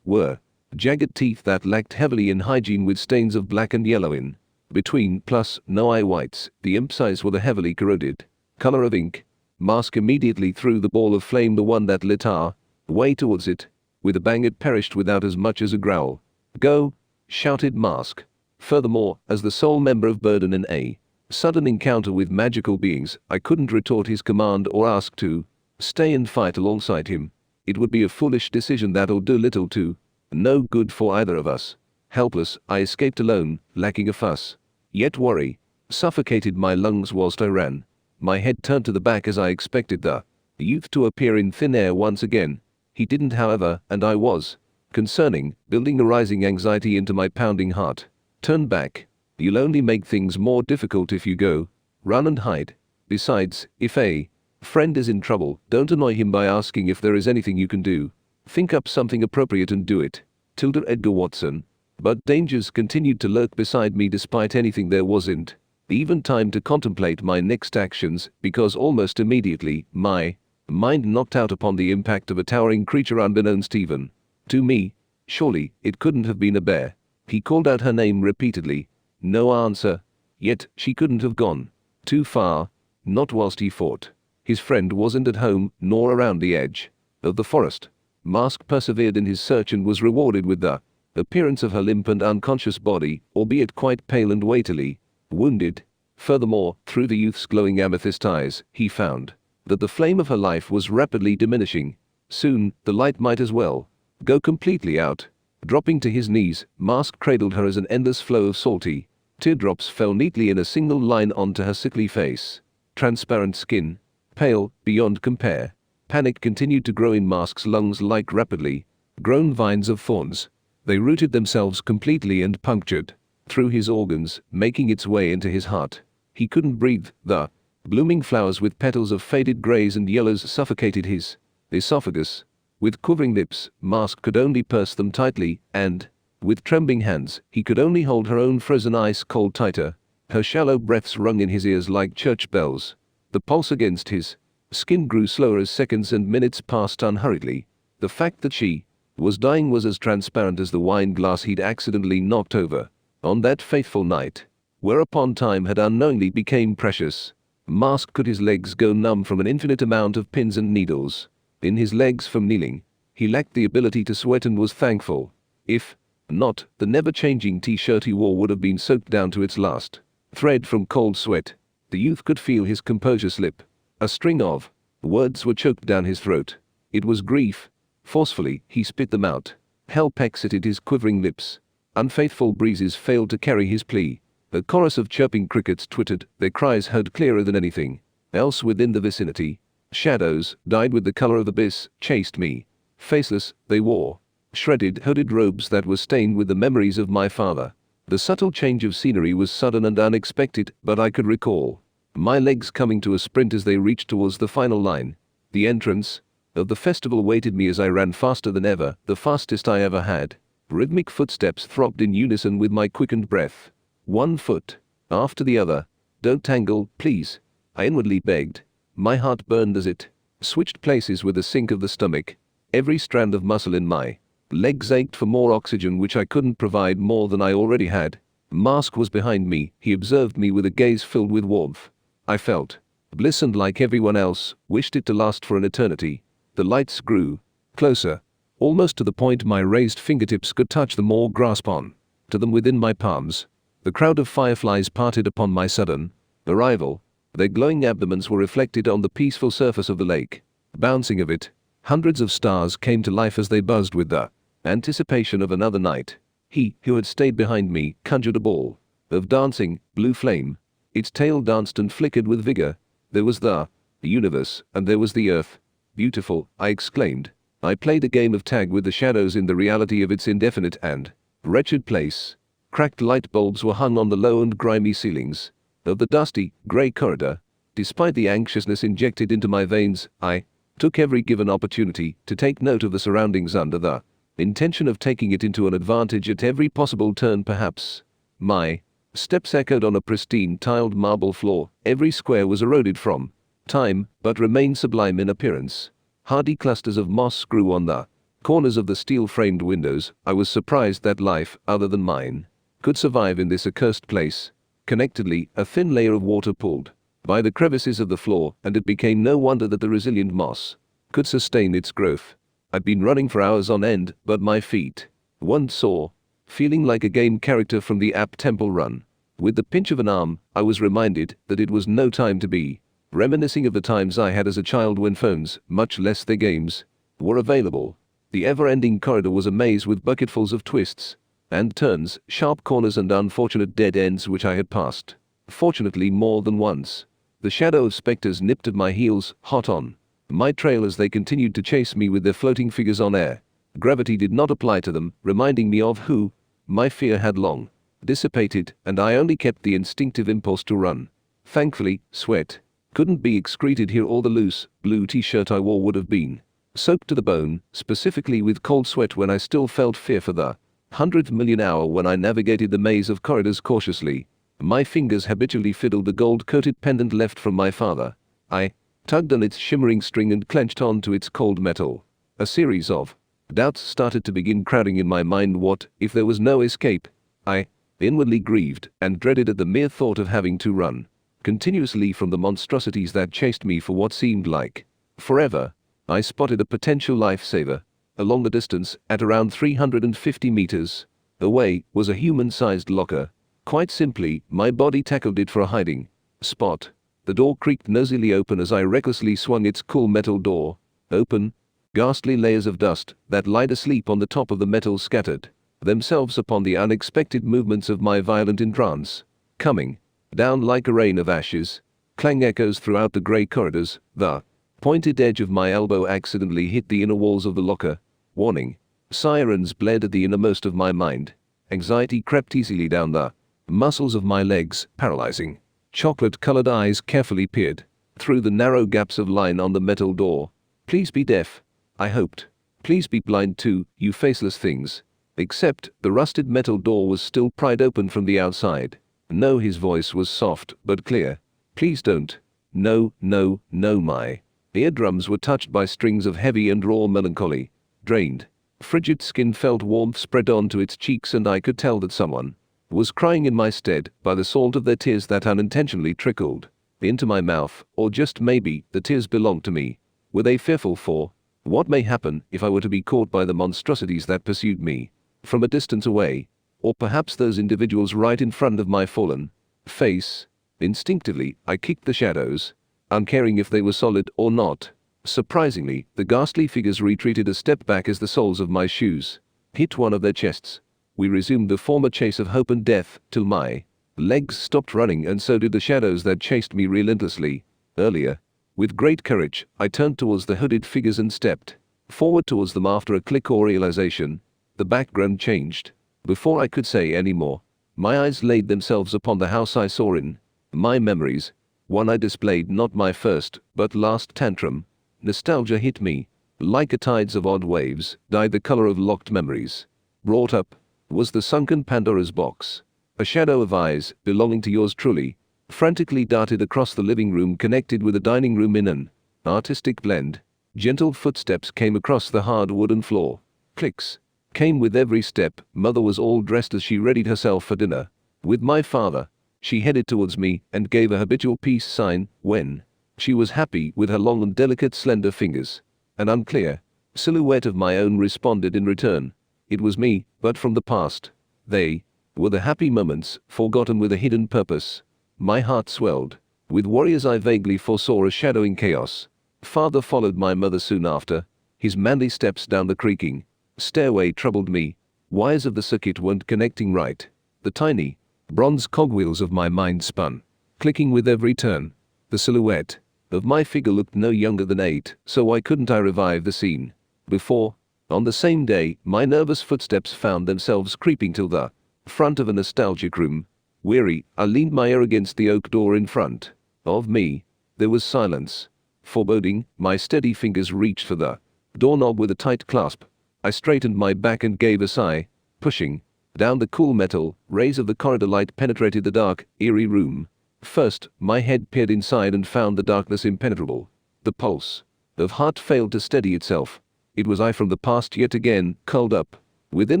were jagged teeth that lacked heavily in hygiene with stains of black and yellow in between, plus no eye whites. The imp's eyes were the heavily corroded color of ink. Mask immediately threw the ball of flame, the one that lit our way, towards it. With a bang it perished without as much as a growl. "Go!" shouted Mask. Furthermore, as the sole member of Burden in a sudden encounter with magical beings, I couldn't retort his command or ask to stay and fight alongside him. It would be a foolish decision that'll do little to no good for either of us. Helpless, I escaped alone, lacking a fuss. Yet worry suffocated my lungs whilst I ran. My head turned to the back as I expected the youth to appear in thin air once again. He didn't, however, and I was building a rising anxiety into my pounding heart. "Turn back. You'll only make things more difficult if you go. Run and hide. Besides, if a friend is in trouble, don't annoy him by asking if there is anything you can do. Think up something appropriate and do it." Tilda Edgar Watson. But dangers continued to lurk beside me despite anything. There wasn't even time to contemplate my next actions, because almost immediately, my mind knocked out upon the impact of a towering creature unbeknownst even to me. Surely, it couldn't have been a bear. He called out her name repeatedly. No answer. Yet, she couldn't have gone too far. Not whilst he fought. His friend wasn't at home, nor around the edge of the forest. Mask persevered in his search and was rewarded with the appearance of her limp and unconscious body, albeit quite pale and weightily wounded. Furthermore, through the youth's glowing amethyst eyes, he found that the flame of her life was rapidly diminishing. Soon, the light might as well go completely out. Dropping to his knees, Mask cradled her as an endless flow of salty teardrops fell neatly in a single line onto her sickly face. Transparent skin, pale beyond compare. Panic continued to grow in Mask's lungs like rapidly grown vines of thorns. They rooted themselves completely and punctured through his organs, making its way into his heart. He couldn't breathe. The blooming flowers with petals of faded grays and yellows suffocated his esophagus. With quivering lips, Mask could only purse them tightly, and, with trembling hands, he could only hold her own frozen ice cold tighter. Her shallow breaths rung in his ears like church bells. The pulse against his skin grew slower as seconds and minutes passed unhurriedly. The fact that she was dying was as transparent as the wine glass he'd accidentally knocked over on that fateful night, whereupon time had unknowingly became precious. Mask could his legs go numb from an infinite amount of pins and needles in his legs from kneeling. He lacked the ability to sweat and was thankful. If not, the never-changing t-shirt he wore would have been soaked down to its last thread from cold sweat. The youth could feel his composure slip. A string of words were choked down his throat. It was grief. Forcefully, he spit them out. Help exited his quivering lips. Unfaithful breezes failed to carry his plea. A chorus of chirping crickets twittered, their cries heard clearer than anything else within the vicinity. Shadows, dyed with the color of abyss, chased me. Faceless, they wore shredded, hooded robes that were stained with the memories of my father. The subtle change of scenery was sudden and unexpected, but I could recall my legs coming to a sprint as they reached towards the final line. The entrance of the festival waited me as I ran faster than ever, the fastest I ever had. Rhythmic footsteps throbbed in unison with my quickened breath. One foot after the other. Don't tangle, please, I inwardly begged. My heart burned as it switched places with a sink of the stomach. Every strand of muscle in my legs ached for more oxygen, which I couldn't provide more than I already had. Mask was behind me. He observed me with a gaze filled with warmth. I felt bliss and, like everyone else, wished it to last for an eternity. The lights grew closer, almost to the point my raised fingertips could touch them or grasp on to them within my palms. The crowd of fireflies parted upon my sudden arrival. Their glowing abdomens were reflected on the peaceful surface of the lake. Bouncing of it, hundreds of stars came to life as they buzzed with the anticipation of another night. He who had stayed behind me conjured a ball of dancing blue flame. Its tail danced and flickered with vigor. There was the universe, and there was the earth. Beautiful, I exclaimed. I played a game of tag with the shadows in the reality of its indefinite and wretched place. Cracked light bulbs were hung on the low and grimy ceilings of the dusty, grey corridor. Despite the anxiousness injected into my veins, I took every given opportunity to take note of the surroundings under the intention of taking it into an advantage at every possible turn. Perhaps my steps echoed on a pristine tiled marble floor. Every square was eroded from time, but remained sublime in appearance. Hardy clusters of moss grew on the corners of the steel-framed windows. I was surprised that life, other than mine, could survive in this accursed place. Connectedly, a thin layer of water pulled by the crevices of the floor, and it became no wonder that the resilient moss could sustain its growth. I'd been running for hours on end, but my feet weren't sore. Feeling like a game character from the app Temple Run, with the pinch of an arm, I was reminded that it was no time to be reminiscing of the times I had as a child when phones, much less their games, were available. The ever-ending corridor was a maze with bucketfuls of twists and turns, sharp corners and unfortunate dead ends which I had passed, fortunately, more than once. The shadow of specters nipped at my heels, hot on my trail as they continued to chase me with their floating figures on air. Gravity did not apply to them, reminding me of who my fear had long dissipated, and I only kept the instinctive impulse to run. Thankfully, sweat couldn't be excreted here, or the loose, blue t-shirt I wore would have been soaked to the bone, specifically with cold sweat when I still felt fear for the 100th million hour when I navigated the maze of corridors cautiously. My fingers habitually fiddled the gold-coated pendant left from my father. I tugged on its shimmering string and clenched onto its cold metal. A series of doubts started to begin crowding in my mind. What if there was no escape? I inwardly grieved and dreaded at the mere thought of having to run continuously from the monstrosities that chased me for what seemed like forever. I spotted a potential lifesaver. Along the distance, at around 350 meters away, was a human-sized locker. Quite simply, my body tackled it for a hiding spot. The door creaked noisily open as I recklessly swung its cool metal door open. Ghastly layers of dust that lied asleep on the top of the metal scattered themselves upon the unexpected movements of my violent entrance. Coming down like a rain of ashes, clang echoes throughout the grey corridors. The pointed edge of my elbow accidentally hit the inner walls of the locker. Warning sirens blared at the innermost of my mind. Anxiety crept easily down the muscles of my legs, paralyzing. Chocolate-colored eyes carefully peered through the narrow gaps of line on the metal door. Please be deaf, I hoped. Please be blind too, you faceless things. Except, the rusted metal door was still pried open from the outside. No, his voice was soft, but clear. Please don't. No, no, no. My eardrums were touched by strings of heavy and raw melancholy. Drained, frigid skin felt warmth spread onto its cheeks, and I could tell that someone was crying in my stead by the salt of their tears that unintentionally trickled into my mouth, or just maybe the tears belonged to me. Were they fearful for what may happen if I were to be caught by the monstrosities that pursued me from a distance away, or perhaps those individuals right in front of my fallen face? Instinctively, I kicked the shadows, uncaring if they were solid or not. Surprisingly, the ghastly figures retreated a step back as the soles of my shoes hit one of their chests. We resumed the former chase of hope and death, till my legs stopped running, and so did the shadows that chased me relentlessly earlier. With great courage, I turned towards the hooded figures and stepped forward towards them. After a click or realization, the background changed. Before I could say any more, my eyes laid themselves upon the house I saw in my memories. One I displayed not my first, but last tantrum. Nostalgia hit me. Like a tides of odd waves, dyed the color of locked memories. Brought up was the sunken Pandora's box. A shadow of eyes, belonging to yours truly, frantically darted across the living room connected with the dining room in an artistic blend. Gentle footsteps came across the hard wooden floor. Clicks came with every step. Mother was all dressed as she readied herself for dinner. With my father, she headed towards me and gave a habitual peace sign when she was happy with her long and delicate slender fingers. An unclear silhouette of my own responded in return. It was me, but from the past. They were the happy moments, forgotten with a hidden purpose. My heart swelled with warriors I vaguely foresaw a shadowing chaos. Father followed my mother soon after. His manly steps down the creaking stairway troubled me. Wires of the circuit weren't connecting right. The tiny bronze cogwheels of my mind spun, clicking with every turn. The silhouette of my figure looked no younger than 8, so why couldn't I revive the scene before? On the same day, my nervous footsteps found themselves creeping till the front of a nostalgic room. Weary, I leaned my ear against the oak door in front of me. There was silence. Foreboding, my steady fingers reached for the doorknob with a tight clasp. I straightened my back and gave a sigh. Pushing down the cool metal rays of the corridor light penetrated the dark, eerie room. First, my head peered inside and found the darkness impenetrable. The pulse of heart failed to steady itself. It was I from the past yet again, curled up within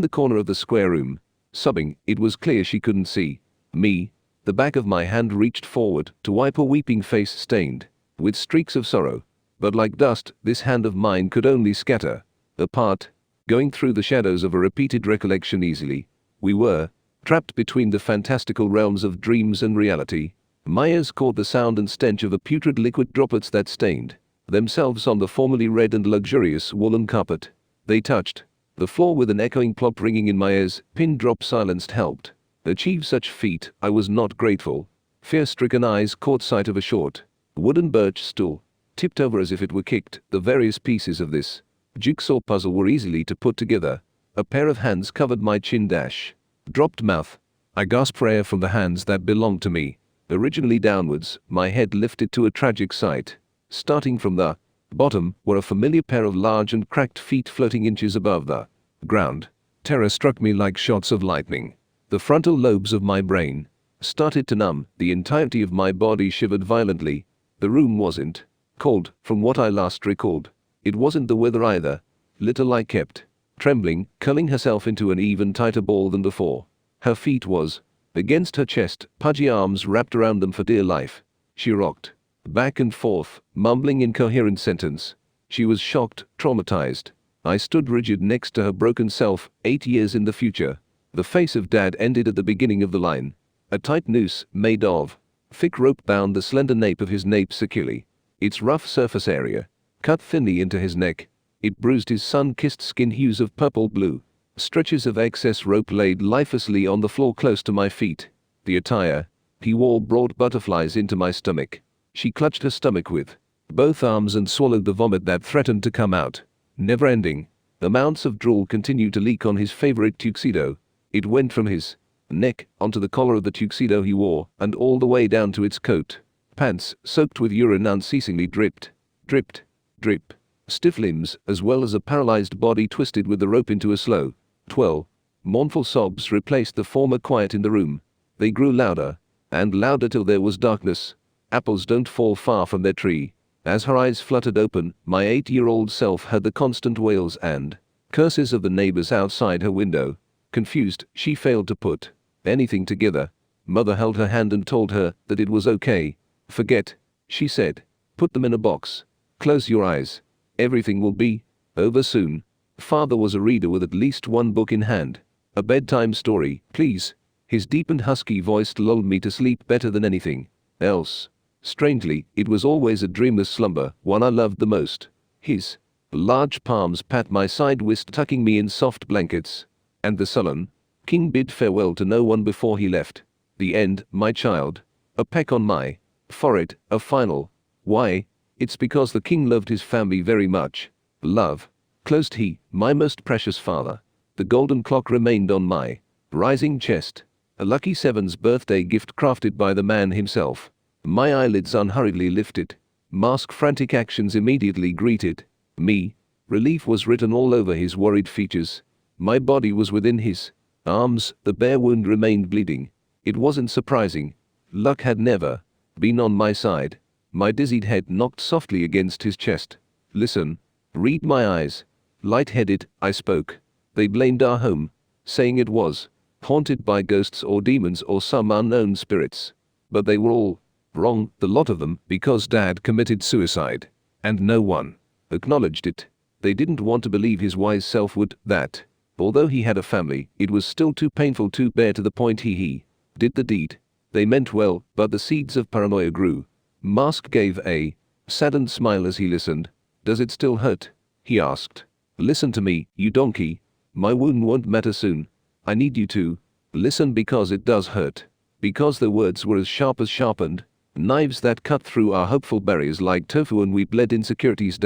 the corner of the square room, sobbing. It was clear she couldn't see me. The back of my hand reached forward to wipe a weeping face stained with streaks of sorrow. But like dust, this hand of mine could only scatter apart, going through the shadows of a repeated recollection easily. We were trapped between the fantastical realms of dreams and reality. My ears caught the sound and stench of the putrid liquid droplets that stained themselves on the formerly red and luxurious woolen carpet. They touched the floor with an echoing plop ringing in my ears. Pin drop silenced helped achieve such feat. I was not grateful. Fear-stricken eyes caught sight of a short wooden birch stool, tipped over as if it were kicked. The various pieces of this jigsaw puzzle were easily to put together. A pair of hands covered my chin dash. Dropped mouth. I gasped for air from the hands that belonged to me. Originally downwards, my head lifted to a tragic sight. Starting from the bottom were a familiar pair of large and cracked feet floating inches above the ground. Terror struck me like shots of lightning. The frontal lobes of my brain started to numb. The entirety of my body shivered violently. The room wasn't cold, from what I last recalled. It wasn't the weather either. Little I kept trembling, curling herself into an even tighter ball than before. Her feet was against her chest, pudgy arms wrapped around them for dear life. She rocked back and forth, mumbling incoherent sentence. She was shocked, traumatized. I stood rigid next to her broken self. 8 years in the future. The face of Dad ended at the beginning of the line. A tight noose, made of thick rope, bound the slender nape of his nape securely. Its rough surface area cut thinly into his neck. It bruised his sun-kissed skin hues of purple-blue. Stretches of excess rope laid lifelessly on the floor close to my feet. The attire he wore brought butterflies into my stomach. She clutched her stomach with both arms and swallowed the vomit that threatened to come out. Never-ending amounts of drool continued to leak on his favorite tuxedo. It went from his neck onto the collar of the tuxedo he wore, and all the way down to its coat. Pants, soaked with urine, unceasingly dripped. Dripped. Drip. stiff limbs, as well as a paralyzed body twisted with the rope into a slow, twirl. Mournful sobs replaced the former quiet in the room. They grew louder, and louder till there was darkness. Apples don't fall far from their tree. As her eyes fluttered open, my 8-year-old self heard the constant wails and curses of the neighbors outside her window. Confused, she failed to put anything together. Mother held her hand and told her that it was okay. Forget, she said. Put them in a box. Close your eyes. Everything will be over soon. Father was a reader with at least one book in hand. A bedtime story, please. His deep and husky voice lulled me to sleep better than anything else. Strangely, it was always a dreamless slumber, one I loved the most. His large palms pat my side whist, tucking me in soft blankets. And the sullen king bid farewell to no one before he left. The end, my child. A peck on my forehead, a final. Why? It's because the king loved his family very much. Love. Closed he, my most precious father. The golden clock remained on my rising chest. A lucky 7's birthday gift crafted by the man himself. My eyelids unhurriedly lifted. Mask frantic actions immediately greeted me. Relief was written all over his worried features. My body was within his arms, the bare wound remained bleeding. It wasn't surprising. Luck had never been on my side. My dizzied head knocked softly against his chest. Listen. Read my eyes. Light-headed, I spoke. They blamed our home, saying it was haunted by ghosts or demons or some unknown spirits. But they were all wrong, the lot of them, because Dad committed suicide. And no one acknowledged it. They didn't want to believe his wise self would, that, although he had a family, it was still too painful to bear to the point he did the deed. They meant well, but the seeds of paranoia grew. Mask gave a saddened smile as he listened. Does it still hurt? He asked. Listen to me, you donkey. My wound won't matter soon. I need you to listen because it does hurt. Because the words were as sharp as sharpened knives that cut through our hopeful barriers like tofu, and we bled insecurities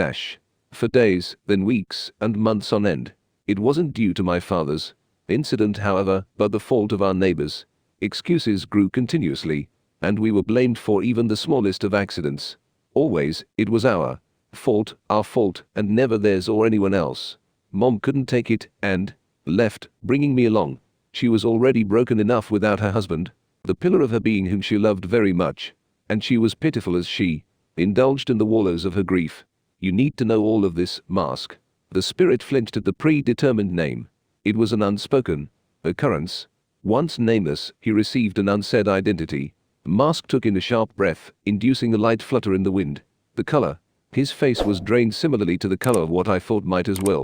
for days, then weeks, and months on end. It wasn't due to my father's incident, however, but the fault of our neighbors. Excuses grew continuously, and we were blamed for even the smallest of accidents. Always, it was our fault, and never theirs or anyone else. Mom couldn't take it, and left, bringing me along. She was already broken enough without her husband, the pillar of her being whom she loved very much. And she was pitiful as she indulged in the wallows of her grief. You need to know all of this, Mask. The spirit flinched at the predetermined name. It was an unspoken occurrence. Once nameless, he received an unsaid identity. Mask took in a sharp breath, inducing a light flutter in the wind. The color. His face was drained similarly to the color of what I thought might as well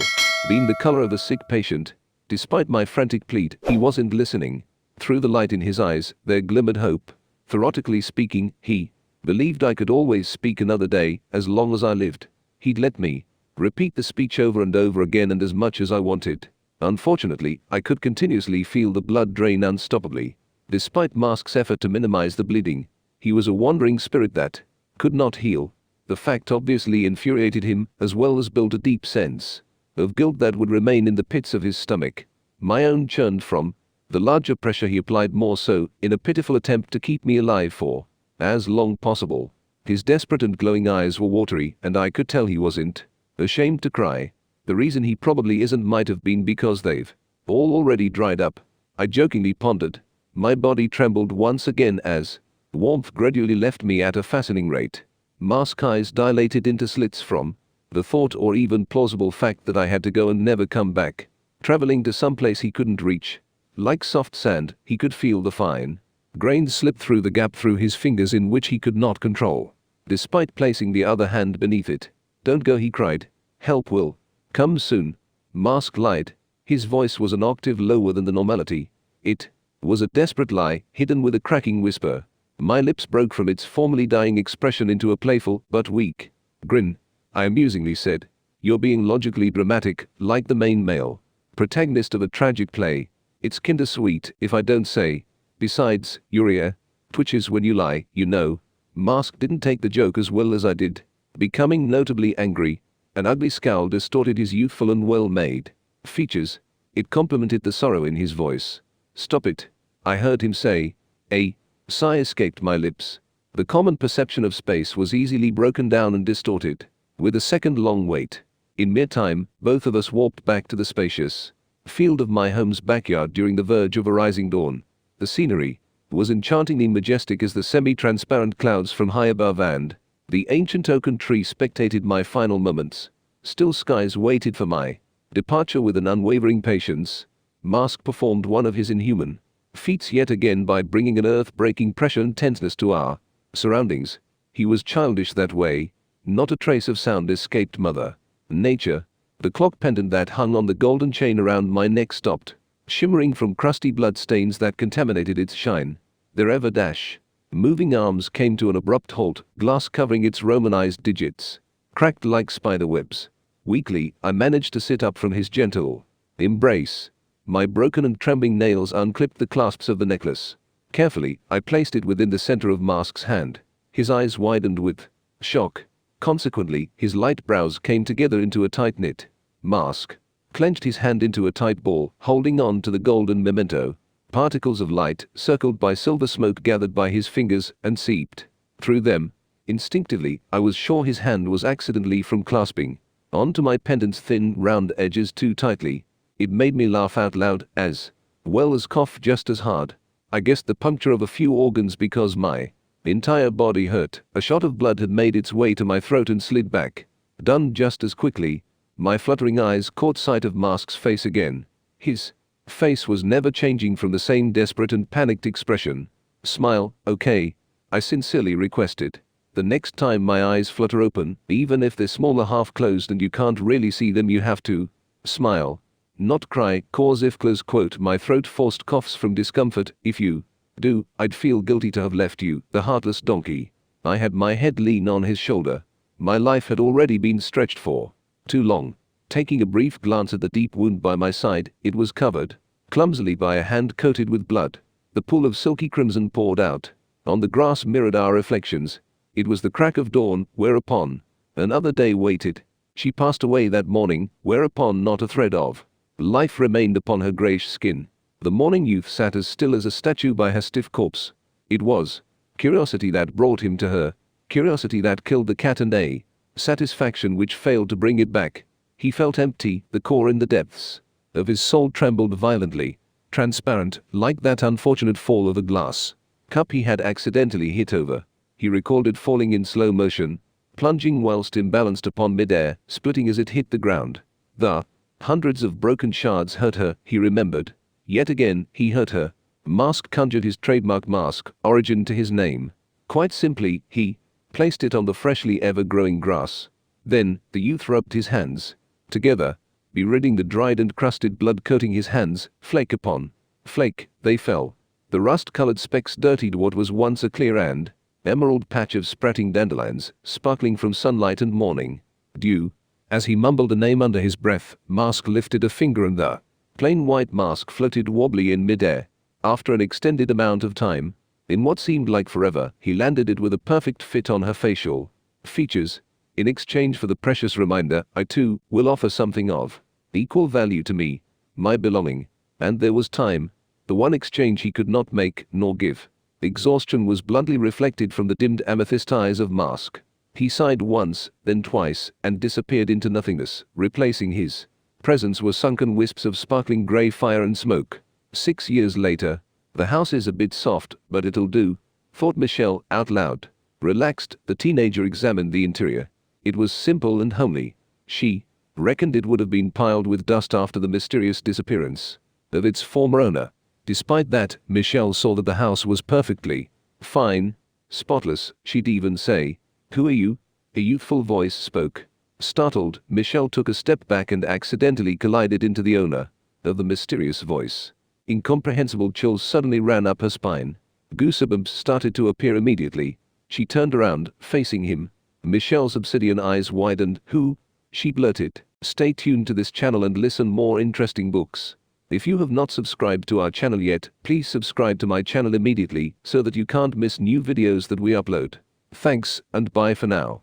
been the color of a sick patient. Despite my frantic plead, he wasn't listening. Through the light in his eyes, there glimmered hope. Theoretically speaking, he believed I could always speak another day, as long as I lived. He'd let me repeat the speech over and over again and as much as I wanted. Unfortunately, I could continuously feel the blood drain unstoppably. Despite Mask's effort to minimize the bleeding, he was a wandering spirit that could not heal. The fact obviously infuriated him, as well as built a deep sense of guilt that would remain in the pits of his stomach. My own churned from the larger pressure he applied, more so, in a pitiful attempt to keep me alive for as long possible. His desperate and glowing eyes were watery, and I could tell he wasn't ashamed to cry. The reason he probably isn't might have been because they've all already dried up. I jokingly pondered. My body trembled once again as warmth gradually left me at a fascinating rate. Mask eyes dilated into slits from the thought or even plausible fact that I had to go and never come back, traveling to some place he couldn't reach. Like soft sand, he could feel the fine grains slip through the gap through his fingers in which he could not control, despite placing the other hand beneath it. Don't go, he cried. Help will come soon. Mask lied. His voice was an octave lower than the normality. It was a desperate lie, hidden with a cracking whisper. My lips broke from its formerly dying expression into a playful, but weak grin. I amusingly said, You're being logically dramatic, like the main male protagonist of a tragic play. It's kinda sweet, if I don't say. Besides, your ear twitches when you lie, you know. Mask didn't take the joke as well as I did. Becoming notably angry, an ugly scowl distorted his youthful and well-made features. It complemented the sorrow in his voice. Stop it, I heard him say. A sigh escaped my lips. The common perception of space was easily broken down and distorted. With a second-long wait, In mere time, both of us warped back to the spacious field of my home's backyard during the verge of a rising dawn. The scenery was enchantingly majestic as the semi-transparent clouds from high above and the ancient oaken tree spectated my final moments. Still skies waited for my departure with an unwavering patience. Mask performed one of his inhuman feats yet again by bringing an earth-breaking pressure and tenseness to our surroundings. He was childish that way. Not a trace of sound escaped Mother Nature. The clock pendant that hung on the golden chain around my neck stopped, shimmering from crusty blood stains that contaminated its shine. Their ever-moving arms came to an abrupt halt, glass covering its romanized digits cracked like spider webs. Weakly, I managed to sit up from his gentle embrace. My broken and trembling nails unclipped the clasps of the necklace. Carefully, I placed it within the center of Mask's hand. His eyes widened with shock. Consequently, his light brows came together into a tight knit. Mask clenched his hand into a tight ball, holding on to the golden memento. Particles of light, circled by silver smoke, gathered by his fingers and seeped through them. Instinctively, I was sure his hand was accidentally from clasping onto my pendant's thin, round edges too tightly. It made me laugh out loud, as well as cough just as hard. I guessed the puncture of a few organs because my entire body hurt. A shot of blood had made its way to my throat and slid back. Done just as quickly. My fluttering eyes caught sight of Mask's face again. His face was never changing from the same desperate and panicked expression. Smile, okay? I sincerely requested. The next time my eyes flutter open, even if they're smaller half closed and you can't really see them, you have to smile. Not cry, cause if close quote my throat forced coughs from discomfort. If you do, I'd feel guilty to have left you, the heartless donkey. I had my head lean on his shoulder. My life had already been stretched for too long. Taking a brief glance at the deep wound by my side, it was covered clumsily by a hand coated with blood. The pool of silky crimson poured out on the grass mirrored our reflections. It was the crack of dawn, whereupon another day waited. She passed away that morning, whereupon not a thread of life remained upon her greyish skin. The morning youth sat as still as a statue by her stiff corpse. It was curiosity that brought him to her, curiosity that killed the cat, and a satisfaction which failed to bring it back. He felt empty, the core in the depths of his soul trembled violently, transparent, like that unfortunate fall of a glass cup he had accidentally hit over. He recalled it falling in slow motion, plunging whilst imbalanced upon mid-air, splitting as it hit the ground. The hundreds of broken shards hurt her, he remembered. Yet again, he hurt her. Mask conjured his trademark mask, origin to his name. Quite simply, he placed it on the freshly ever-growing grass. Then, the youth rubbed his hands together, beridding the dried and crusted blood coating his hands. Flake upon flake, they fell. The rust-colored specks dirtied what was once a clear and emerald patch of sprouting dandelions, sparkling from sunlight and morning dew. As he mumbled a name under his breath, Mask lifted a finger and the plain white mask floated wobbly in mid-air. After an extended amount of time, in what seemed like forever, he landed it with a perfect fit on her facial features. In exchange for the precious reminder, I too will offer something of equal value to me, my belonging. And there was time, the one exchange he could not make nor give. Exhaustion was bluntly reflected from the dimmed amethyst eyes of Mask. He sighed once, then twice, and disappeared into nothingness. Replacing his presence were sunken wisps of sparkling grey fire and smoke. 6 years later, the house is a bit soft, but it'll do, thought Michelle out loud. Relaxed, the teenager examined the interior. It was simple and homely. She reckoned it would have been piled with dust after the mysterious disappearance of its former owner. Despite that, Michelle saw that the house was perfectly fine, spotless, she'd even say. "Who are you?" A youthful voice spoke. Startled, Michelle took a step back and accidentally collided into the owner of the mysterious voice. Incomprehensible chills suddenly ran up her spine. Goosebumps started to appear immediately. She turned around, facing him. Michelle's obsidian eyes widened. "Who?" she blurted. Stay tuned to this channel and listen more interesting books. If you have not subscribed to our channel yet, please subscribe to my channel immediately so that you can't miss new videos that we upload. Thanks, and bye for now.